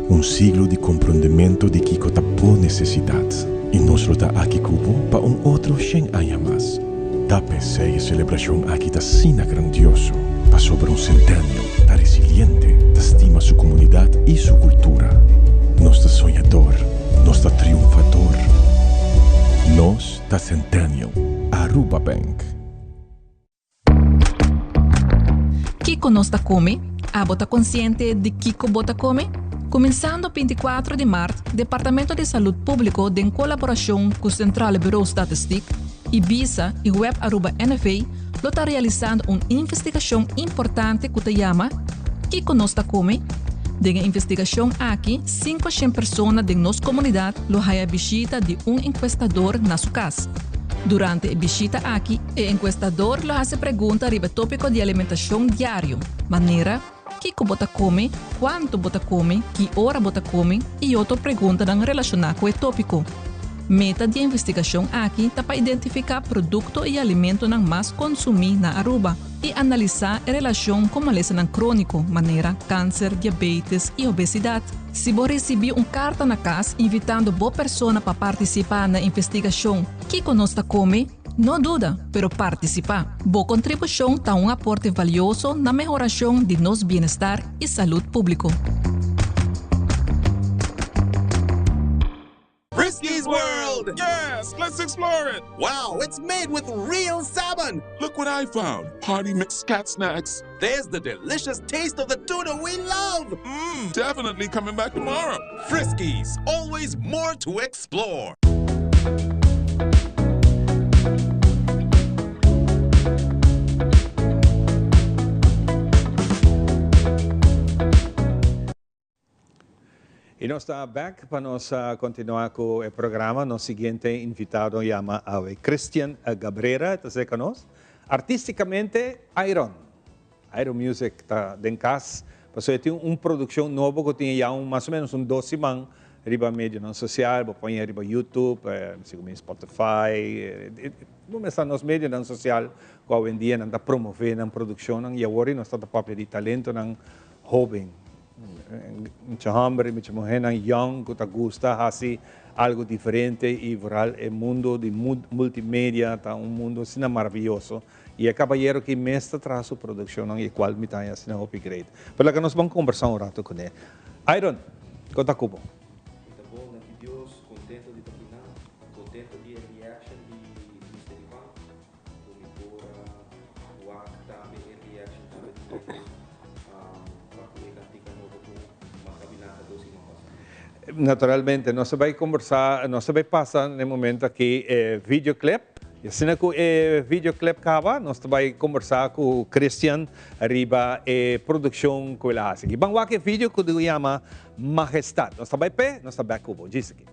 Un siglo de comprendimiento de que cota por necesidad. Y nos lo da aquí cubo para un otro Shen aya más. Da PC y celebración aquí da sina grandioso. Pa sobre un centenio, da resiliente, da estima su comunidad y su cultura. Nos da soñador, nos da triunfador. Nos da centenio. Aruba Bank. Kiko nos da come? A bota consciente de Kiko bota come? Começando 24 de março, Departamento de Saúde Público, em colaboração com o Central Bureau Statistique, Ibiza e Web Aruba NFA, está realizando uma investigação importante que se chama Kiko nos da come? Denga investigação aqui, 500 pessoas de nossa comunidade lohaia visita de encuestador na sua casa. Durante a visita aqui, o encuestador lhe faz perguntas sobre o tópico de alimentação diário, maneira, que bota come, quanto bota come, que hora bota come e outras perguntas relacionadas com o tópico. Meta de investigação aqui é para identificar produtos e alimentos que mais consumir na Aruba e analisar a relação com a lesão crônica, maneira câncer, diabetes e obesidade. Se você receber carta na casa invitando boa pessoa para participar na investigação, que conosco come, não duda, pero participar. Boa contribuição está aporte valioso na melhoração de nosso bem-estar e saúde pública. Frisky's World! Yes, let's explore it! Wow, it's made with real salmon! Look what I found! Hearty mixed cat snacks. There's the delicious taste of the tuna we love! Definitely coming back tomorrow. Frisky's, always more to explore. E nós estamos back para nós continuar com o programa. Nosso seguinte invitado chama Christian Gabrera, está conosco. Artisticamente, Iron Music está em casa. Porque tem uma produção nova que tem já mais ou menos 12 semanas. Riba mídia não social, põe riba YouTube, Spotify. Vamos estar nos mídias não social, que hoje em dia não está promovendo a produção, e agora nós estamos papel de talento, não jovem. Mucha hambre, mucha mujer young, que te gusta hacer algo diferente y viral. El mundo de multimedia está un mundo así maravilloso. Y el caballero que me está tras su producción, y cual me está haciendo happy great. Pero la que nos vamos a conversar un rato con él. Iron, ¿cómo está Cubo? Está bom, Dios, contento de terminar, contento de reaction de Mr. Ivan, comitura, o acta, a reaction também. Naturalmente, nós vamos conversar, nós vamos passar no momento aqui videoclip. E assim que o videoclip acaba, nós vamos conversar com o Christian arriba a produção que ele faz. E vamos ver que vídeo que ele chama Majestad. Nós estamos pé, nós estamos aqui. Diz aqui.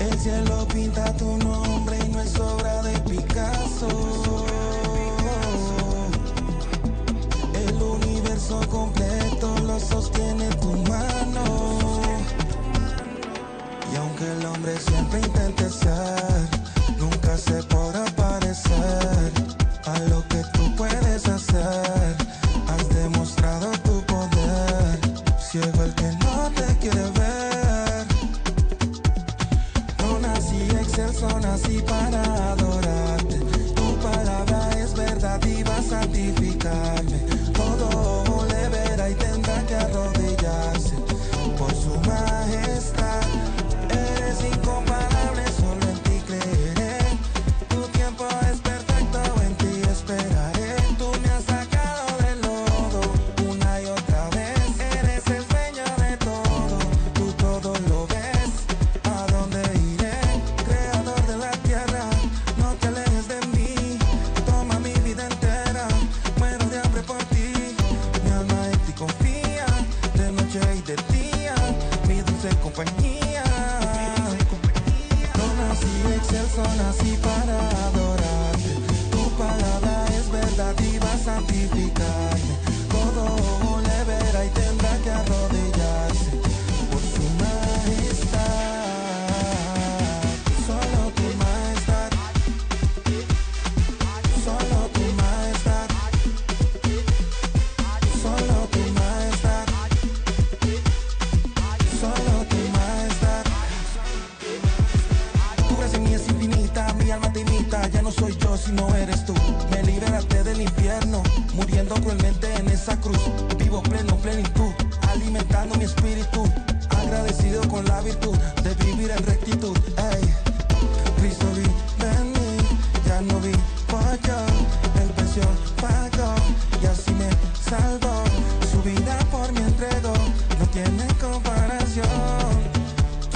El cielo pinta tu nombre y no es obra de Picasso. El universo completo lo sostiene tu mano. Y aunque el hombre siempre intente ser, nunca se podrá parecer a lo que tú puedes hacer. Has demostrado tu poder, ciego el que no te quiere ver. Excelso, nací para adorarte. Tu palabra es verdad y va a santificarme. Todo ojo le verá y tendrá que arrodillarse por su majestad. Eres incomparable, solo en ti creeré. Tu tiempo es perfecto, en ti esperaré. Tú me has sacado del lodo una y otra vez. Eres el dueño de todo, tú todo lo ves. ¿A dónde iré? Creador de la tierra, no te alejes de mí. Toma mi vida entera, muero de hambre por ti. Mi alma en ti confía, de noche y de día, mi dulce compañía. No nací excelso, nací para adorarte. Tu palabra es verdad y va a santificarme. Todo ojo le verá y tendrá que arrodillarse por su majestad. Solo tu majestad, solo tu majestad, solo tu majestad, solo tu majestad. Tu gracia en mí es infinita, mi alma te imita. Ya no soy yo si no eres tú. Me liberaste del infierno, muriendo cruelmente en esa cruz. Vivo pleno, plenitud, alimentando mi espíritu. Agradecido con la virtud de vivir en rectitud. Ey. Cristo vive en mí, ya no vivo yo. Él venció, pagó y así me salvó. Su vida por mí entregó, no tiene comparación.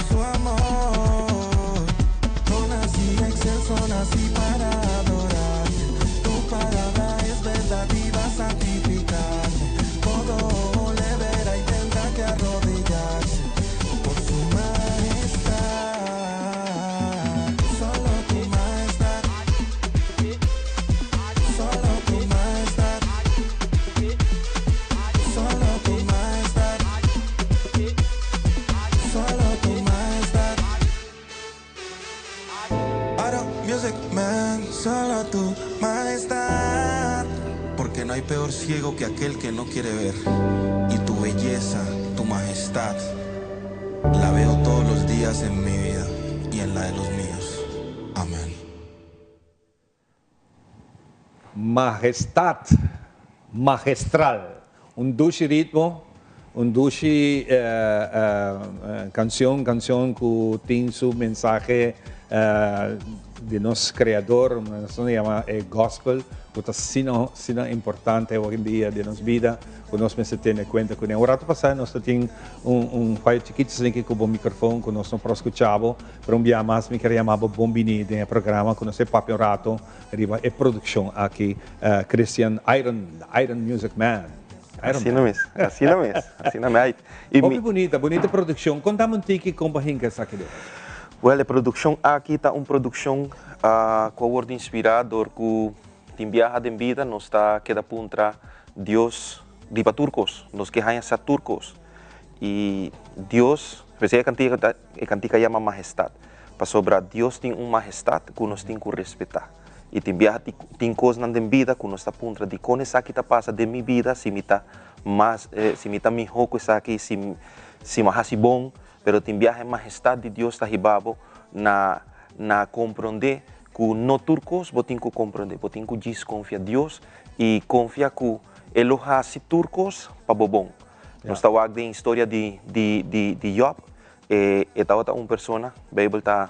Su amor, no nací excelso, nací para adorarte. Tu palabra es verdad y va a santificarme. Todo ojo le verá y tendrá que arrodillarse por su majestad. Solo tu majestad, solo tu majestad, solo tu majestad, solo tu majestad. Iron Music Man, solo tu majestad. Porque no hay peor ciego que aquel que no quiere ver. Y tu belleza, tu majestad, la veo todos los días en mi vida y en la de los míos. Amén. Majestad, magistral. Un dulce ritmo, un dulce canción que tiene su mensaje de nos creador, una se llama gospel, que sino importante hoy en día de nos vida, que nos se tiene cuenta que en el rato pasado nos tiene un paio chiquito que con un micrófono que nos no escuchaba, pero un día más me llamaba Bombini del programa, que nos papi un rato, arriba e producción aquí, Christian Iron Music Man. Assim não é, assim não é, assim não é. Muito bonita produção. Contamos um tiki com barrinca essa aqui. Well, a produção aqui está uma produção que eu word inspirador que tem viaja de vida, nós está queda puntra Deus riba turcos, nós que hanya sa turcos e Deus, você cantica chama majestade, para sobra Deus tem uma majestade que nós tem que respeitar. E tem viaja tem coisas na vida que nós está puntra de como essa que está passa de minha vida, se me tá mais se me tá melhor que essa aqui, se mais bom, pero tem viaja majestade de Deus está ribabo na compreender que no turcos botin que compreender, botin que desconfia Deus e confia que ele hace turcos para bobão. Nós está a história de Job, e estava uma pessoa, a Bíblia está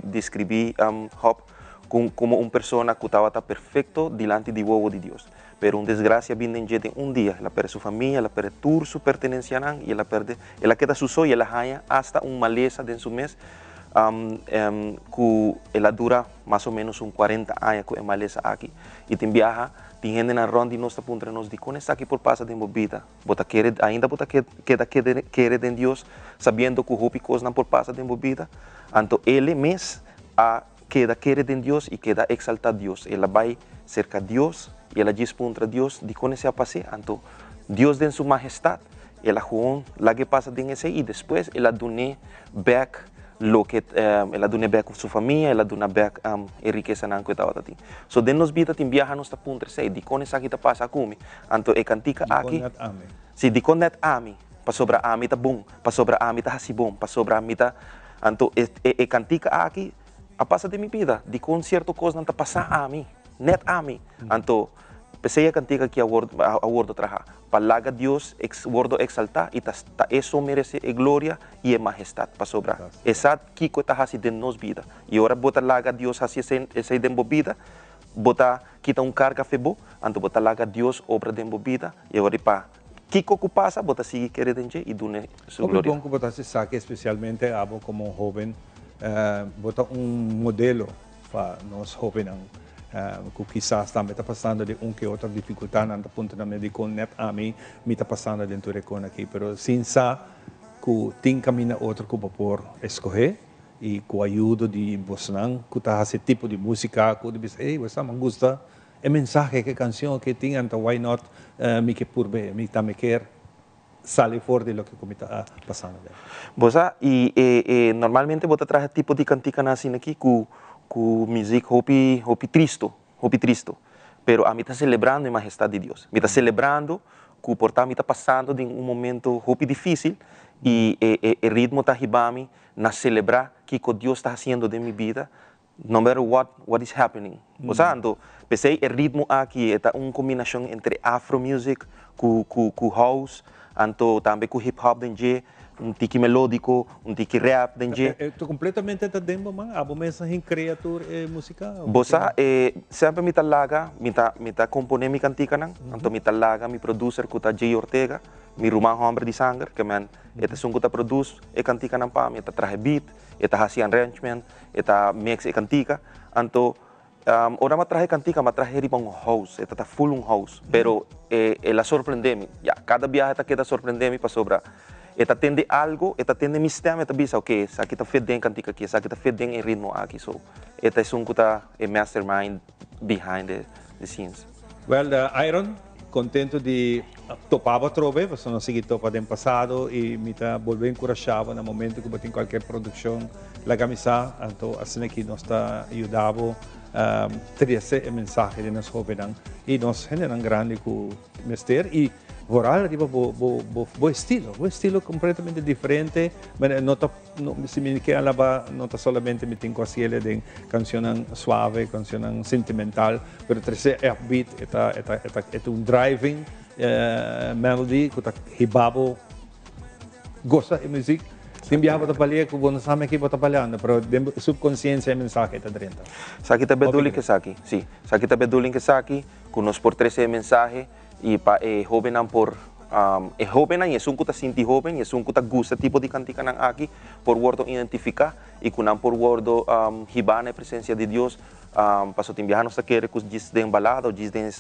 descrever Job como uma pessoa que estava perfeito diante do povo de Deus. Pero desgracia viene de un día, ela perde su familia, ela perde toda su pertenencia y ela queda su soy, ela haya hasta una maleza de su mes, que ela dura más o menos 40 años con maleza aquí. Y te viaja, tem gente na ronda e nós está punta nos diz, quando está aqui por passa de vida, ainda bota querer de Deus, sabendo que o hopi coisa não por passa de vida, então ele mesmo queda querer de Deus e queda exaltar Deus, ela vai cerca de Deus e ela diz contra Deus de quando se a passar, então Deus em sua majestade, ela com lá que passa de esse e depois ela dune back lo que ela dune back sua família, ela dune back riqueza na que estava tati. So den nos vida tem viaja nos punta sei de quando essa que tá passa comi, então e cantica aqui. Se de quando ami, para sobra ami tá bom, para sobra ami tá assim bom, para sobra ami tá, então e cantica aqui a passa de minha vida, de com certo coisa não tá passar ami, net ami, então pensei a cantica que a word traha, palaga Deus word exaltar e eso merece glória e majestade para sobra. Essa que está assim de nos vida. E ora bota laga Deus assim esse de vida, bota quita carga febo, então bota laga Deus obra de vida e ora para Kiko que passa, bota sigue querer denje e dune su glória. Bom que bota se saque especialmente abo como jovem, bota modelo para nós jovens que quizás também está passando de que outra dificuldade na ponta da médico net a mim me está passando dentro de con aqui, pero sem sa que tem caminho outro que por escolher e com a ajuda de Bosnan que tá esse tipo de música que de dizer, você me gusta é mensagem que canção que tem, então why not me que por me também quer sale fora de lo que está passando. Bosa e normalmente bota traje tipo de cantica assim aqui com música hopi tristo, pero a mim está celebrando a majestade de Deus, me está celebrando que por tá me está passando de momento hopi difícil e o ritmo está ribami na celebrar que Deus está fazendo de minha vida, no matter what is happening. Então, pensei o ritmo aqui é uma combinação entre afro music com house, então também com hip hop dentro tiki melódico, tiki rap dentro. Estou completamente dentro, man. Abo mesmo em criatura musical. Bossa, sempre me talaga, me tá componer mi cantica nang. Então me talaga, mi producer kuta Jay Ortega, mi rumah hombre de sangre, que man, eta sung kuta produce cantica nang pa, me tá traje beat, eta hasi arrangement, eta mix cantica. Então ora me traje cantica, me traje riba house, eta tá full house, pero ela surpreende-me. Ya, cada viaje tá queda surpreende-me para sobra. Eta tende algo, eta tende mistério, eta bisa, ok, essa aqui tá fedendo cantica aqui, essa aqui tá fedendo em ritmo aqui, so eta é um que tá mastermind behind the scenes. Well, Iron, contento de topava trove, você não seguiu topa do passado e me tá volvendo encorajado no momento que tem qualquer produção la camisa, então assim que nós está ajudando trazer a mensagem de nós jovens e nós generamos grande com mestre e Voral arriva bo estilo completamente diferente, mas se me queda lá não solamente me tenho aquele de canção suave, canção sentimental, pero terceiro é upbeat, é driving melody que tá hibabo gosta de música Timbiya bota palia ko bono sa amin bota paliando, pero subconsciencia mensaje ta dentro. Sa kita bedulin que saki, sí. Sa kita bedulin que saki, kunos por 13 mensaje y pa joven ang por joven ang yesun kuta sinti joven, yesun kuta gusta tipo di cantica nang aki por wordo identificar y kunang por wordo hibana presencia de Dios paso timbiahan nos querer kus gis den balada, gis den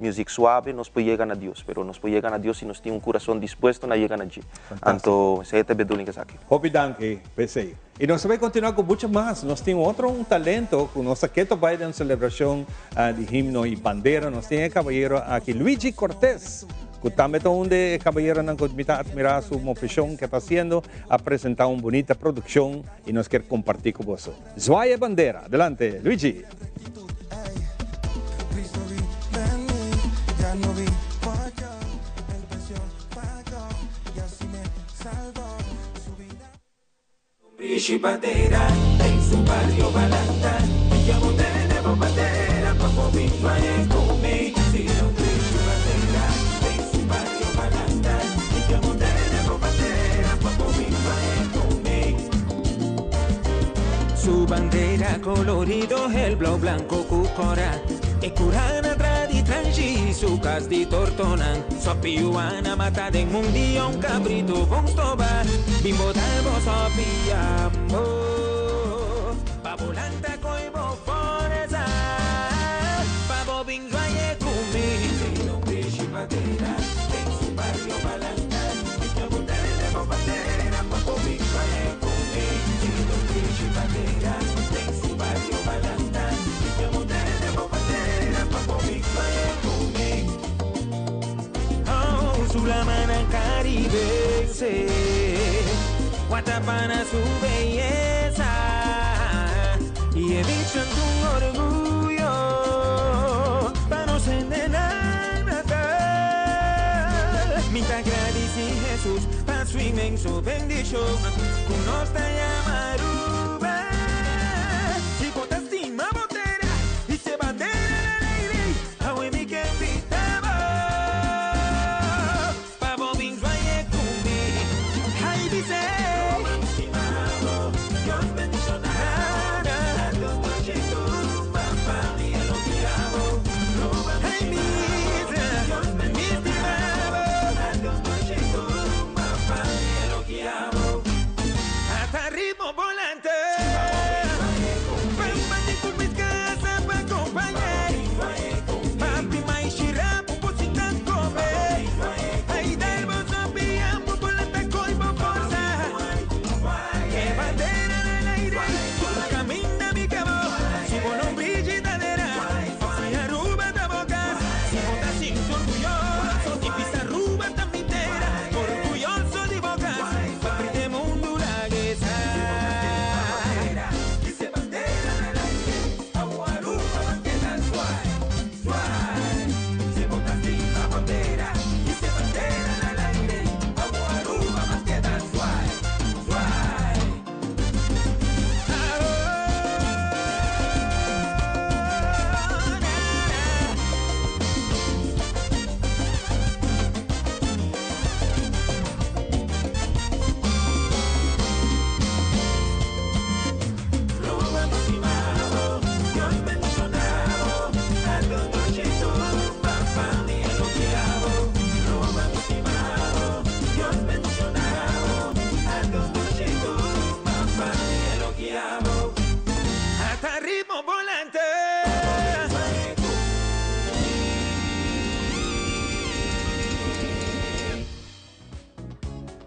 music suave, nos puede llegar a Dios, pero nos puede llegar a Dios si nos tiene un corazón dispuesto a llegar allí. Entonces, se te bedulin que saque. Hopi danke, PC. Y nos vai continuar con mucho más. Nos tiene un talento, con nuestra Keto Biden celebración de himno y bandera. Nos tiene el caballero aquí, Luigi Cortés. Que también donde el caballero nos invita a admirar su profesión que está haciendo, a presentar una bonita producción y nos quiere compartir con vosotros. Zwaya Bandera. Adelante, Luigi. Rishi bandera, en su barrio balanta, llamo tenemos bandera, papo misma es conmigo. Si no Rishi bandera, en su barrio balanta, llamo tenemos bandera, papo misma es conmigo. Su bandera colorido, el blau blanco cucora, e curana tradi trangi, su cas di tortonan, so piuana mata de mundio, un cabrito bonstoba, bimbo talbo so piamo, babolanta coibo foreza, babo bingwaye kumi, si no pishi bandera, en su barrio balanta, llamo tenemos bandera, babo bingwaye kumi, si no pishi bandera, en su barrio balanta, llamo tenemos bandera, babo bingwaye kumi. Oh, Sulamana Caribe, Guatapana su belleza y evichan tu orgullo para no ser de nada. Minta agradeci Jesús para su inmenso bendición con nuestra llamaruba y potastima botera y se bandera la ley a mi que invitaba pa bobin valle cumbi ay dice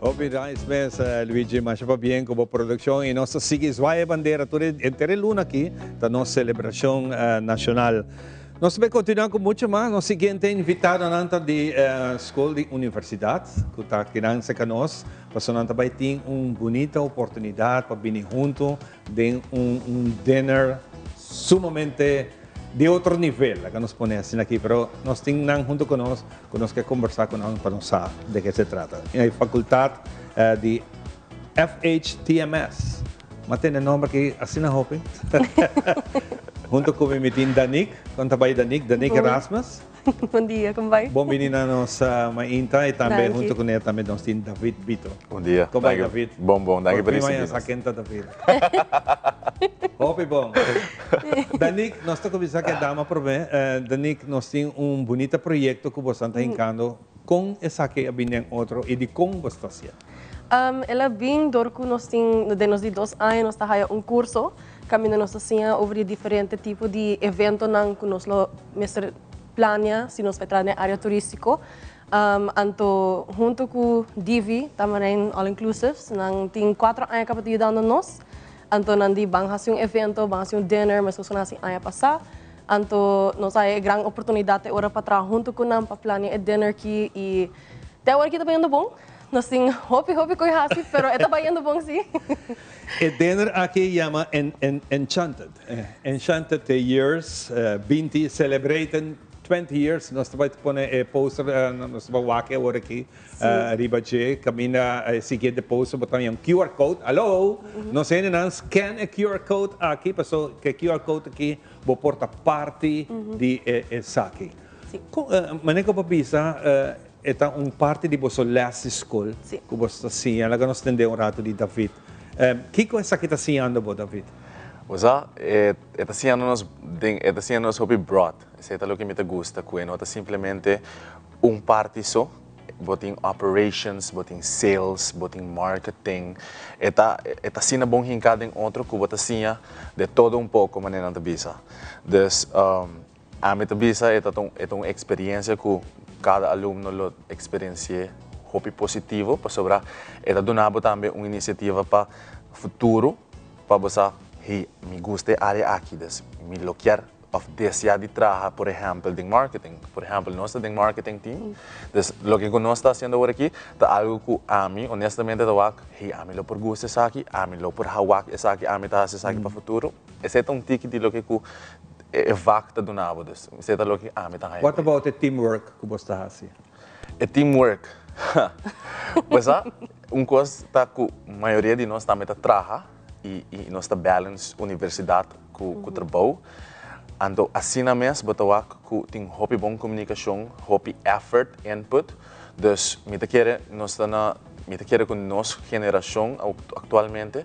Obrigado, Luigi, mas para bien como producción y nos sigue Zwaya Bandera, entre luna aquí, da nossa celebração nacional. Nós vamos continuar com muito mais. Nós seguinte invitado antes de escola de universidade, que está aqui conosco, para nós também ter uma bonita oportunidade para vir junto de dinner sumamente de outro nível, que nos põe assim aqui, mas nós temos junto conosco que conversar com nós para nós saber de que se trata. É a faculdade de FHTMS. Mas tem o nome que assim na Hopi. Junto com o Mitin Danik, quando trabalha Danik Erasmus. Bom dia, como vai? Bom menino sa Mainta e também Danke. junto com ele também nós temos David Bito. Bom dia. Como vai, Danke. David? Bom, danke por Prima isso. sa quinta, David. Hope bom. Danik, nós estamos conversando que a dama prove. Danik, nós temos bonito projeto que você está encantando com essa que vem outro e de como você está fazendo. Ela vem dorku nós tem de nós de 2 anos nós tá curso caminho nós assim over diferente tipo de evento nang que nós lo mestre plania se nós vai entrar na área turístico anto junto com Divi também all inclusives nang tem 4 anos kapatid dando nós anto nandi bang hasil evento bang hasil dinner mas nós assim ano passar anto nós hay gran oportunidade ora para trabalhar junto com nam para planear dinner que e até agora kita indo bom nós tem hope coi hasi pero eta vai indo bom sim. O dinner aqui chama Enchanted. Enchanted years, 20 celebrating 20 years. Nós vamos pôr poster, nós vamos aqui agora aqui, arriba de camina seguinte poster, botamos um QR code. Alô, nós ainda scan o QR code aqui, pessoal, que QR code aqui vou portar parte de saque. Maneira que eu penso, é parte de vossa last school que você está assim, ela que nós tendemos rato de David. Que coisa que está sendo, David? Osa, está sendo nos hobby broad. Isso é o que me gusta, que não é simplesmente parte só. Boting operations, boting sales, boting marketing. Está sendo bom em cada outro que bota assim de todo pouco maneira de bisa. Dus a minha bisa é uma experiência que cada aluno lo experiencia hobby positivo para sobrar eta donava também uma iniciativa para futuro para você hey me gusta área aqui des me lo quer of desejar de trabalhar por exemplo de marketing por exemplo nós tem marketing team des lo que nós está fazendo agora aqui tá algo que a mim honestamente tá hey a mim lo por gusto essa aqui a mim lo por hawak essa aqui a mim tá essa aqui para futuro esse é um ticket de lo que é vacta do nabo des esse é lo que a mim tá What about the teamwork que você está fazendo? Teamwork. Mas coisa tá que a maioria de nós também trabalha e nós tá balance universidade com trabalho. Então assim mesmo, botar que tem hobby bom comunicação, hobby effort, input. Dus me quer com nossa geração atualmente,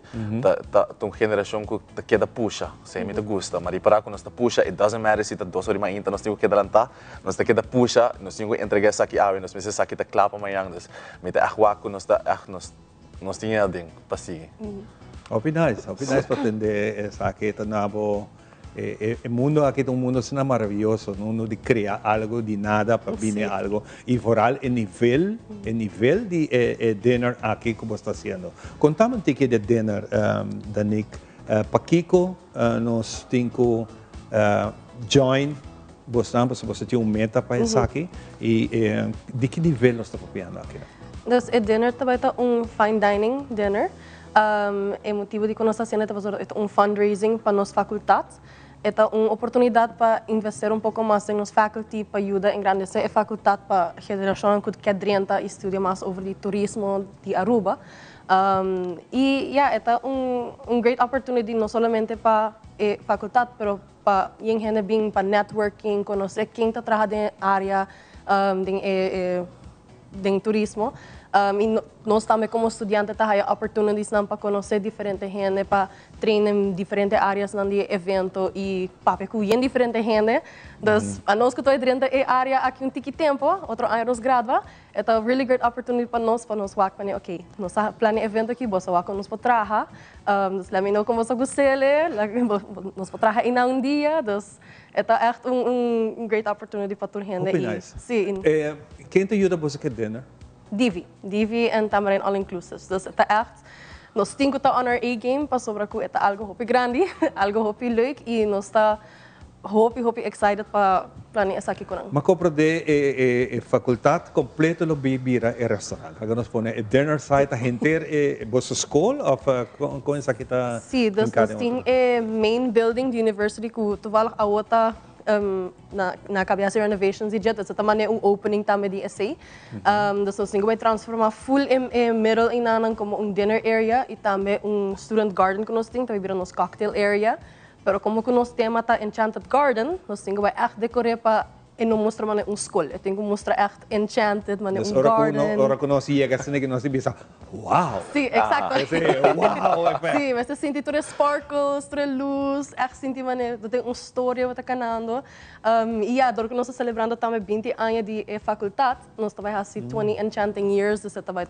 uma geração que queda puxa, se me gusta, mas para que nós puxa, it doesn't matter se tá 2 horas mais nós temos que adelantar, nós queda puxa, nós temos que entregar isso aqui nós precisamos aqui clapa amanhã, me tá que nós tinha ding para seguir. Hope nice para atender essa aqui tá nabo. O mundo aqui é mundo maravilhoso, não de criar algo de nada para vir algo e foral o nível de dinner aqui que você está fazendo. Contame um pouquinho de dinner, Danik. Para Kiko, nós temos que join você tem meta para isso aqui e de que nível nós estamos falando aqui? Dus o dinner também tá fine dining dinner. O motivo de que nós estamos fazendo fundraising para nossa faculdade. É uma oportunidade para investir pouco mais em nossa faculdade para ajudar a engrandecer a faculdade para a geração que quer e estuda mais sobre o turismo de Aruba. É great opportunity não somente para a faculdade, mas para quem é bem para networking, conhecer quem está trabalhando na área de turismo. E nós também como estudiantes temos oportunidades para conhecer diferentes gente, para treinar em diferentes áreas do evento e para conhecer diferentes gente. Então, a nós que estamos dentro da área aqui um pouco tempo, outro ano nos gradua, é uma really great opportunity para nós work para ok, nós planeamos evento aqui, você vai nos para trabalhar, let me know como você gosta, nós para trabalhar em um dia, então é echt great opportunity para toda gente. Nice. Quem te ajuda você que dinner? Divi en também all inclusive. Dus het echt, nós temos que estar on our A-game para sobre que é algo hopi grande, algo hopi leuk e nós está hopi excited para planear essa aqui com nós. Mas compra de faculdade completa no bibira e restaurante. Agora nós põe a dinner site a gente vossa escola ou com essa aqui tá? Sim, dus nós temos a main building da university que toevallig a outra na cabeça renovations e jet, também é opening também de essay. Dus nós temos que transformar full em middle em nanang como dinner area e também student garden que nós temos, também vira nos cocktail area. Pero como que nosso tema está Enchanted Garden, nós temos que decorar para e não mostra mané escola. Eu tenho que mostrar echt enchanted, mané Dus garden. ora que nós chega assim que nós bisa, wow. Sim, exacto. Wow, effect. Sim, mas você sente toda sparkles, toda luz, echt sente mané, tem uma história que está canando. E agora que nós estamos celebrando também 20 anos de faculdade, nós estamos assim 20 enchanting years, dus estamos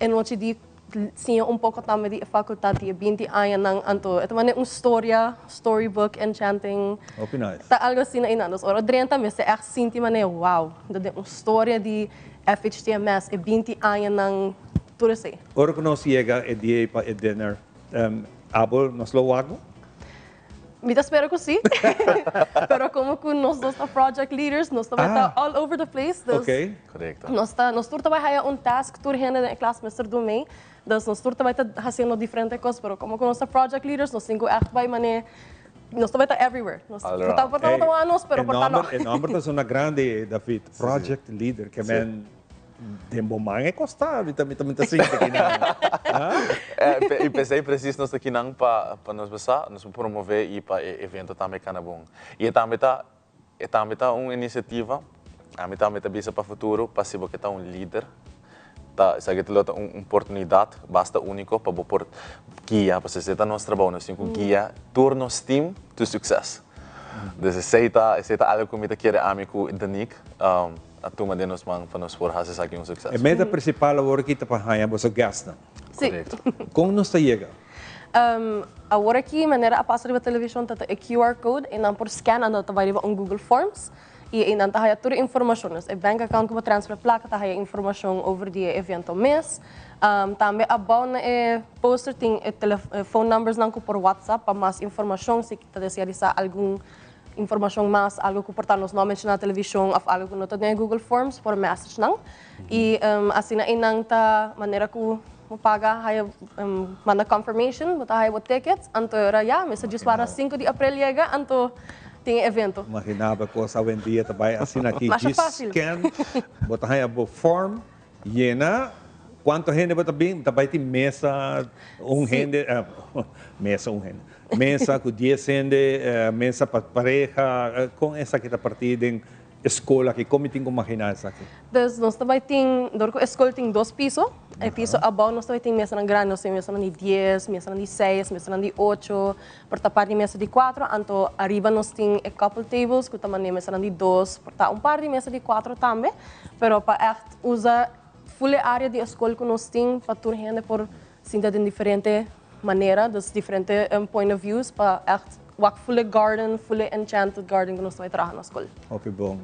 noite de sim pouco também de faculdade de 20 anos nang anto. Ito mané história, storybook, enchanting. Hope nice. Tá algo assim na inandos. Ora 30 meses echt sente mané wow, dat é uma história de FHTMS e 20 anos nang tudo assim. Ora que nós chega e dia para dinner, abo nós lo hago. Me espero que sim. Pero como que nós dois project leaders, nós também tá all over the place. Dus Ok. Correcto. nós também há task tour gente da classe mestre do meio. Dus nós também tá fazendo diferentes coisas, pero como que nós project leaders, nós temos echt vai mané nós também tá everywhere. Nós tá anos, pero por tá O nome é uma grande, David, project leader, que men demomang é costado, também tá assim aqui na. E pensei preciso nós aqui não para nós passar, nós promover e para evento também canabong. E também tá uma iniciativa, a mim também tá bisa para futuro, para se você tá líder, tá, se você tem uma oportunidade, basta único para por guia, para se tá nosso trabalho, nós temos guia, turnos team to success. Dus se tá algo que me quer amigo Danik, a turma de nós man para nós for fazer aqui sucesso. A meta principal agora que tá para ganhar você gasta. Sim. Como nós tá chega? Agora aqui, maneira a passar da televisão tá a QR code e não por scan anda tá vai Google Forms e não tá toda informações. E bank account como transfer placa tá informação over the evento mês. Também a bona é poster tem phone numbers não por WhatsApp para mais informação se tá desejar algum informação mais, algo que portar nos nomes na televisão, ou algo que não tem Google Forms, por message não. E assim na inang ta maneira que mo paga, hay manda confirmation, bota hay o tickets, anto era ya, messages para 5 de abril chega, anto tem evento. Imaginava que hoje em dia também assim aqui, Mais fácil. scan, bota aí a form, llena. Quanto gente bota bem, também tem mesa, gente, mesa, gente. Mesa com 10 gente, mesa para pareja, com essa que está partida em escola, que como tem que imaginar isso aqui? Dus nós também tem, a escola tem 2 pisos, e piso abaixo nós também tem mesa grande, nós temos mesa de 10, mesa de 6, mesa de 8, por tapar de mesa de 4, então arriba nós tem couple tables, que também tem mesa de 2, por tapar par de mesa de 4 também, pero para echt usar full área de escola que nós temos para toda gente por sentar de diferente maneira, dus diferente point of views para echt walk full garden, full enchanted garden que nós vai trabalhar na escola. Hope bom.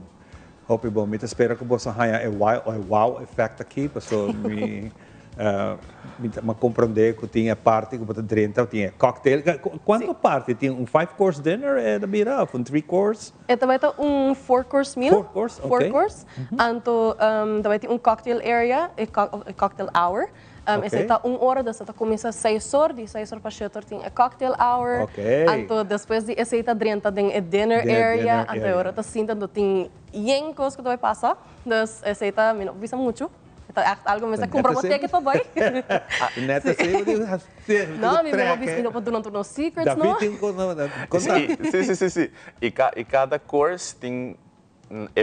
Hope bom. Me espero que você tenha wow effect aqui, para me compreender que tinha parte que você drenta, tinha cocktail. Quanto parte tinha 5-course dinner da bira, 3-course? Também tem 4-course meal. 4-course, okay. 4-course. Então, também tem cocktail area, cocktail hour. Essa está 1 hora, dessa começa às 6 horas, de 6 horas para 7 horas tem a cocktail hour. Okay. Então, depois de essa está dentro tem a dinner area, até a hora está sentando tem coisas que vai passar. Dus essa está, me não visa muito. Então, algo mais comprometer que também. Neta sei, não, me não visa não para não nos secrets, não. Sim. E cada course tem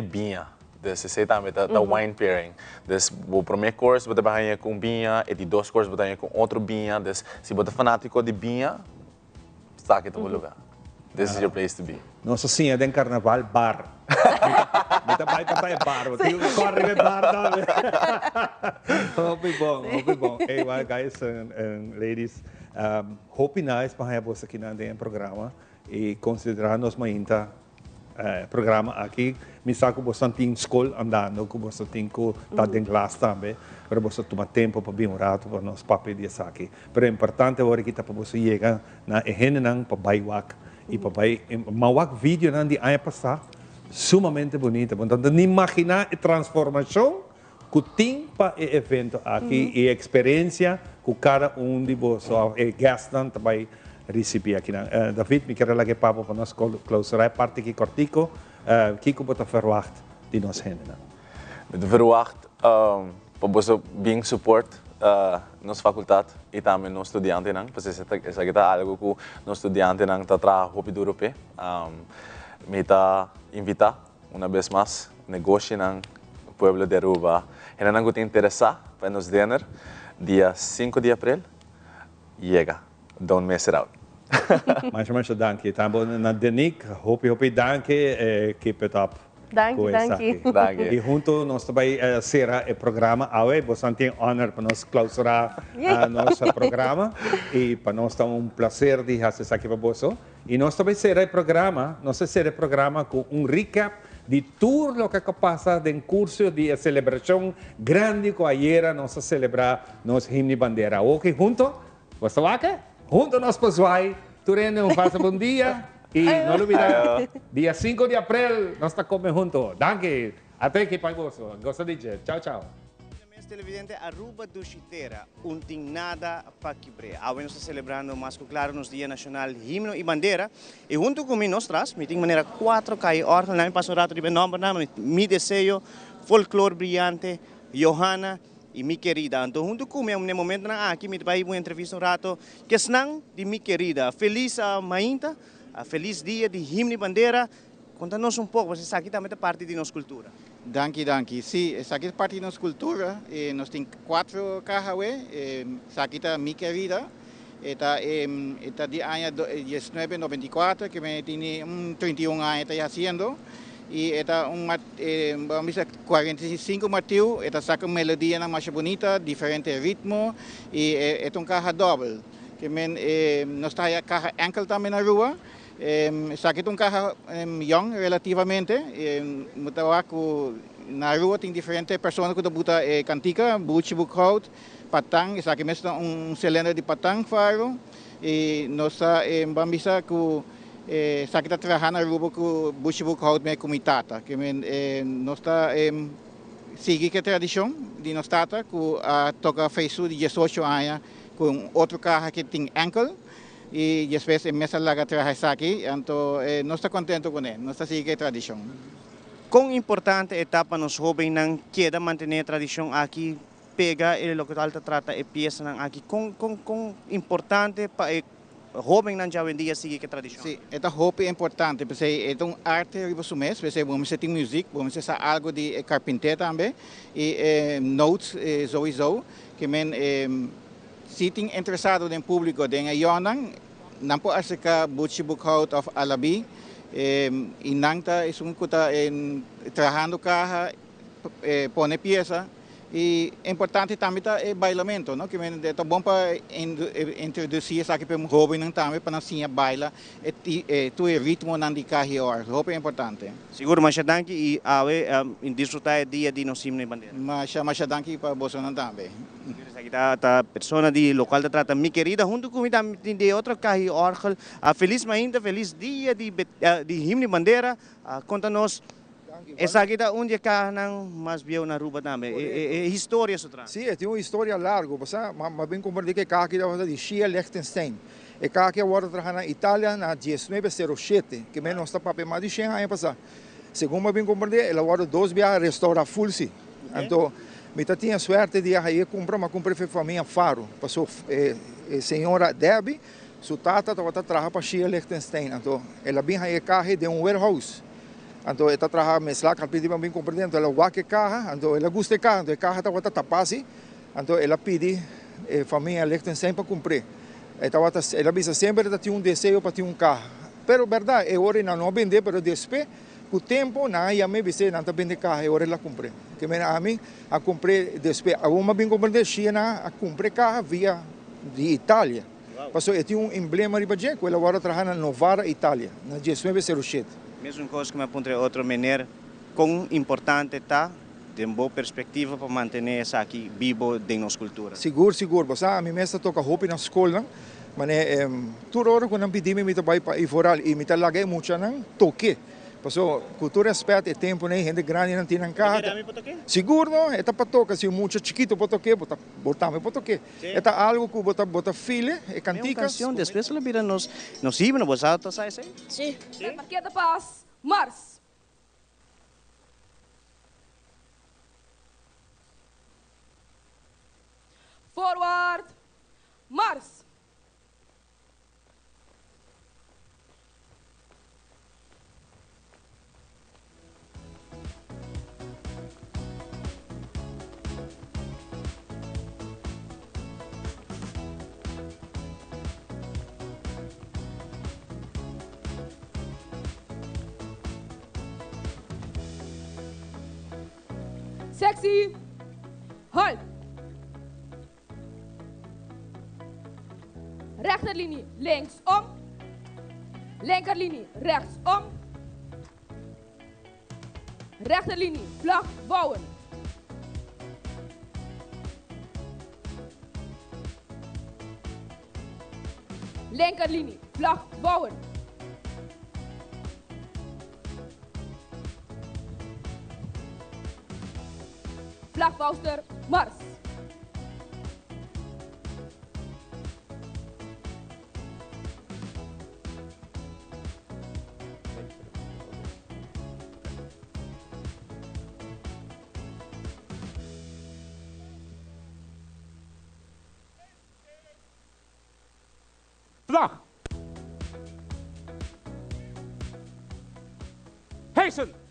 binha. Dus ze também tá wine pairing. Dus o primeiro course você vai com vinho, e de 2 courses você vai com outro vinho. Dus se você é fanático de vinho, está aqui no lugar. This is your place to be. Nossa sim, é de carnaval bar. Me vai para bar, corre de bar também. Hope bom. Hey, well, guys and ladies, hope nice para você aqui no programa e considerar-nos ainda programa aqui, me saco você tem escola andando, que você tem que estar em classe também, para você tomar tempo para vir um rato para nós papel de aqui. Mas é importante agora que para você chegar na gente para baiwak e para bai mawak vídeo de ano passado, sumamente bonita. Portanto, imaginar a transformação que tem para o evento aqui e a experiência que cada de vocês gastam também receber aqui. David, me quero lagi papo para nós closer parte aqui cortico, que você verwacht de nós gente. Eu verwacht para você bem support nossa faculdade e também nos estudantes, porque essa é algo que nos estudantes está trabalhando duro pe, me está invitar una vez más, negocio ng pueblo de Aruba. En ang gusto interesa para nos dinner, dia 5 de abril, llega. Don't mess it out. Mais danke. Tambo na Denik, hopi danke, keep it up. Danke. E junto nós também será o programa AUE, você tem honor para nós clausurar nosso programa e para nós é prazer de fazer isso aqui para você. E nós também será o programa com recap de tudo o que passa no curso de celebração grande que ayer nós celebrar nosso himno de bandeira. Ok, junto? Você vai aqui? Junto nós vai. Turene, passa bom dia. Y no lo olviden, día 5 de abril nos está comiendo juntos. Danke. Até que pai gozo. Gozo DJ. Chao. Televidente Aruba do Chitera, nada para quebrar. Agora nós estamos celebrando mais claro nos Dia Nacional Himno e Bandeira. E junto com nós traz, me tem maneira 4 cai ordem, lá me passou rato de nome, mi desejo, folclore brilhante, Johanna e minha querida. Então, junto comigo, no momento aqui, me vai uma entrevista rato, que senão de minha querida. Feliz Mainta. Feliz dia de himno e bandeira. Conta-nos pouco, você sabe que também é parte de nossa cultura. Danke. Sim, essa aqui é parte de nossa cultura. Nós temos 4 carros, essa aqui é minha querida. Está de ano 1994, que me tem 31 anos fazendo. E está vamos dizer, 45 Matheus, está saca uma melodia mais bonita, diferente ritmo. E é carro doble. Que nós temos carro enkel também na rua. Sakit um carro young relativamente, na rua tem diferentes pessoas que buta cantica, buchibukhout, patang, sakit mesmo cilindro de patang faro, e nós vamos que sakit trabalhar na rua com buchibukhout me comitata, que nós sigue que tradição de nós tata, que toca feiço de 18 anos com outro carro que tem ankle. E depois começa a trabalhar aqui, então nós estamos contentes com ele, nós estamos seguindo a tradição. Quão importante etapa nos jovens não queda manter a tradição aqui, pega o local que trata e peça aqui, quão importante para jovem não já vendia seguir a tradição? Sim, é importante, porque é uma arte ribosumes, porque vamos ter música, vamos ter algo de carpinteiro também, e notes, sowieso, que se tem interessado no público de Ayonang, não pode ser que Butchibukhout of Alabi, e não está trabalhando carro, põe peça. E é importante também o bailamento, não? Que é bom para introduzir isso aqui para um jovem também, para assim baila, o ritmo não de carro, é importante. Seguro, mas danke e desfrutar o dia de nosso himno e bandeira. Mas danke para você também. A pessoa de local de trata, minha querida, junto comigo de outro carro orgel. Feliz ainda, feliz dia de himno e bandeira. Conta-nos. Essa aqui é onde cá não mais viu na Aruba também. É história isso traz. Sim, tem uma história larga, mas bem compreender que cá aqui é de Shia Liechtenstein. E cá aqui agora trabalha na Itália na 1907, que menos está para mais de 100 anos passar. Segundo bem compreender, ela agora 2 dias restaura full si. Então, me tinha sorte de ir comprar uma família Faro. Passou senhora Debbie, sua tata estava trabalhando para Shia Liechtenstein. Então, ela bem aí carro de warehouse. Então, ela trabalha lá, que pedi bem compreendendo, ela guarda carro, então ela gosta de carro, então o carro estava tapado, então ela pede a família Liechtenstein para comprar. Ela disse sempre que tinha desejo para ter carro. Pero verdade, é hora não vender, pero depois, com o tempo, não ia me dizer não vender carro, é hora ela comprar. Que a mim a comprar depois, a uma bem compreender, China a comprar carro via de Itália. Passou, tinha emblema de Bajen, que ela agora trabalha na Novara, Itália, na 1907. Mesmo coisa que me aponte outra maneira, quão importante está, de uma boa perspectiva para manter isso aqui vivo de nossa cultura. Seguro. Você a minha mestra toca roupa na escola, mas toda hora quando eu pedi me para ir fora e me lagay muito não toque. Passou cultura aspecto é tempo né, gente grande não tem em casa. Seguro não, é para tocar se muito chiquito para tocar, botar para tocar. É algo que bota filha e cantica. Canção depois ela vira nos himno, você sabe isso? Sim. Marquia da Paz, Mars. Forward, Mars. Sexy. Halt. Rechterlinie linksom. Linkerlinie rechtsom. Rechterlinie vlag bouwen. Linkerlinie vlag bouwen. Vlagbouwster mars. Vlag. Hesen.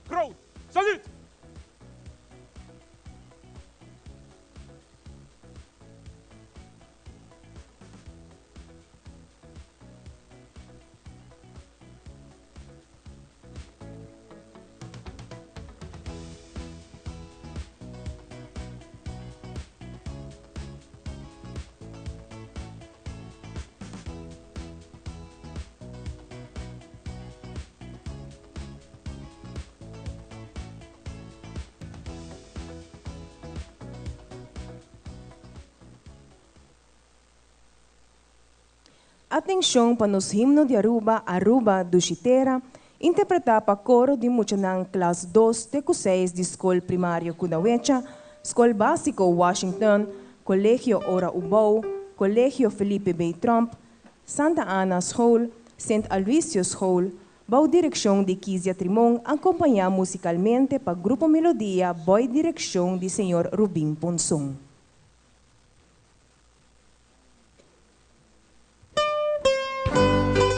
Groot. Salut. Atenção para os himnos de Aruba, Aruba do Chitera, interpretar para coro de Muchanang classe 2 de 6 de Escola Primária Kudawecha, Escola Básica Washington, Colégio Ora Ubou, Colégio Felipe B. Trump, Santa Ana School, St. Aloysius School, Bau direção de Kizia Trimon, acompanhar musicalmente para Grupo Melodia, boa direção de Sr. Rubim Ponson. Pero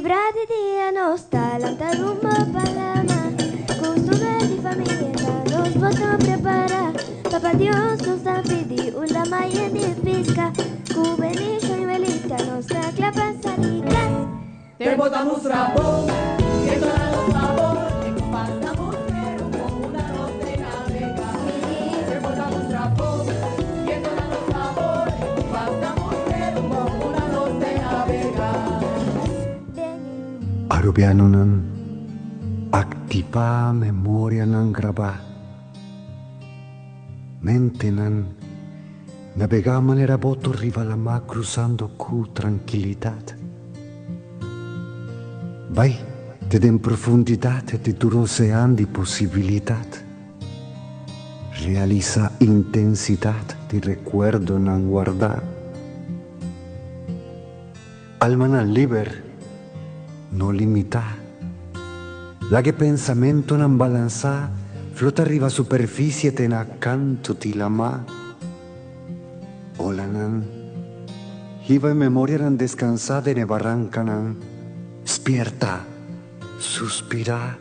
Fibra de dia nos talanta rumbo palama. Costumbre de familia nos botamos prepara. Papá Dios nos da pidi ulama y de pisca. Cubenillo y velita nos da clapan salitas. Te botamos rabón, que toda los sabor, te compartamos pero con una nos de navegar. Te botamos rabón, que toda los sabor, te compartamos pero con una nos de navegar. Arubiano nan aktipa memoria nan graba. Mente nan navegamos era boto riva la mar cruzando cu tranquilidad. Vai, te den profundidad de tu oceano de posibilidad. Realiza intensidad de recuerdo nan guardar. Alma nan liber, no limita. La que pensamento nan balanza, flota arriba superficie ten accanto ti la ma. Ola nan, hiva en memoria nan descansada ne barranca nan. Despierta, suspira,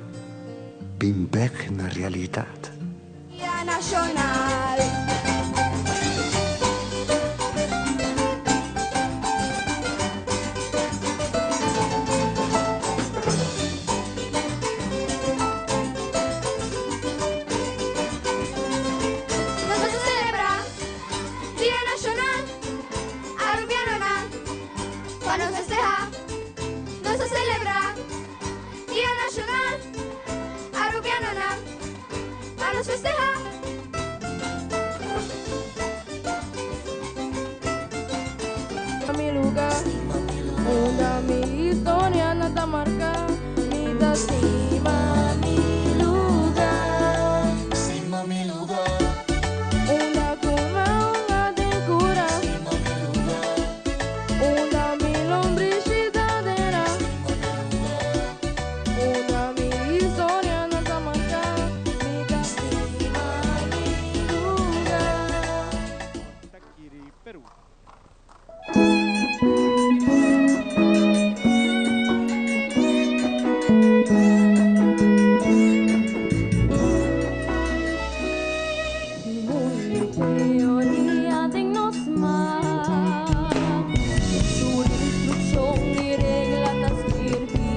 bimbek na realidad. Nacional. Mi lugar, una mi historia nada marca, mi destino, mi lugar, mi lugar, una cuna, una de cura, una mi lombricidadera, una mi historia nada marca, mi destino, mi lugar. Taquiri, Perú. Teoria de nos mar, su instrucción y reglas a escribir.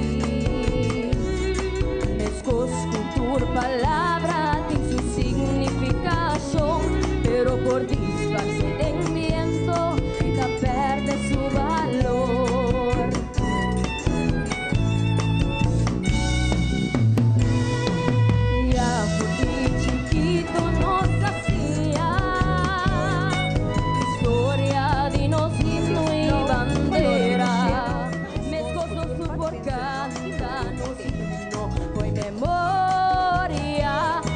Mezcos, cultura, palabra, tiene su significación, pero por disfarce de viento, esta perde su valor. Ya porque chiquito nos hacía historia de nos himno y bandera. Mezcos no supo cantar, nos himno fue memoria,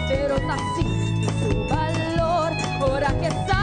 pero está sin su valor, ahora que sabe.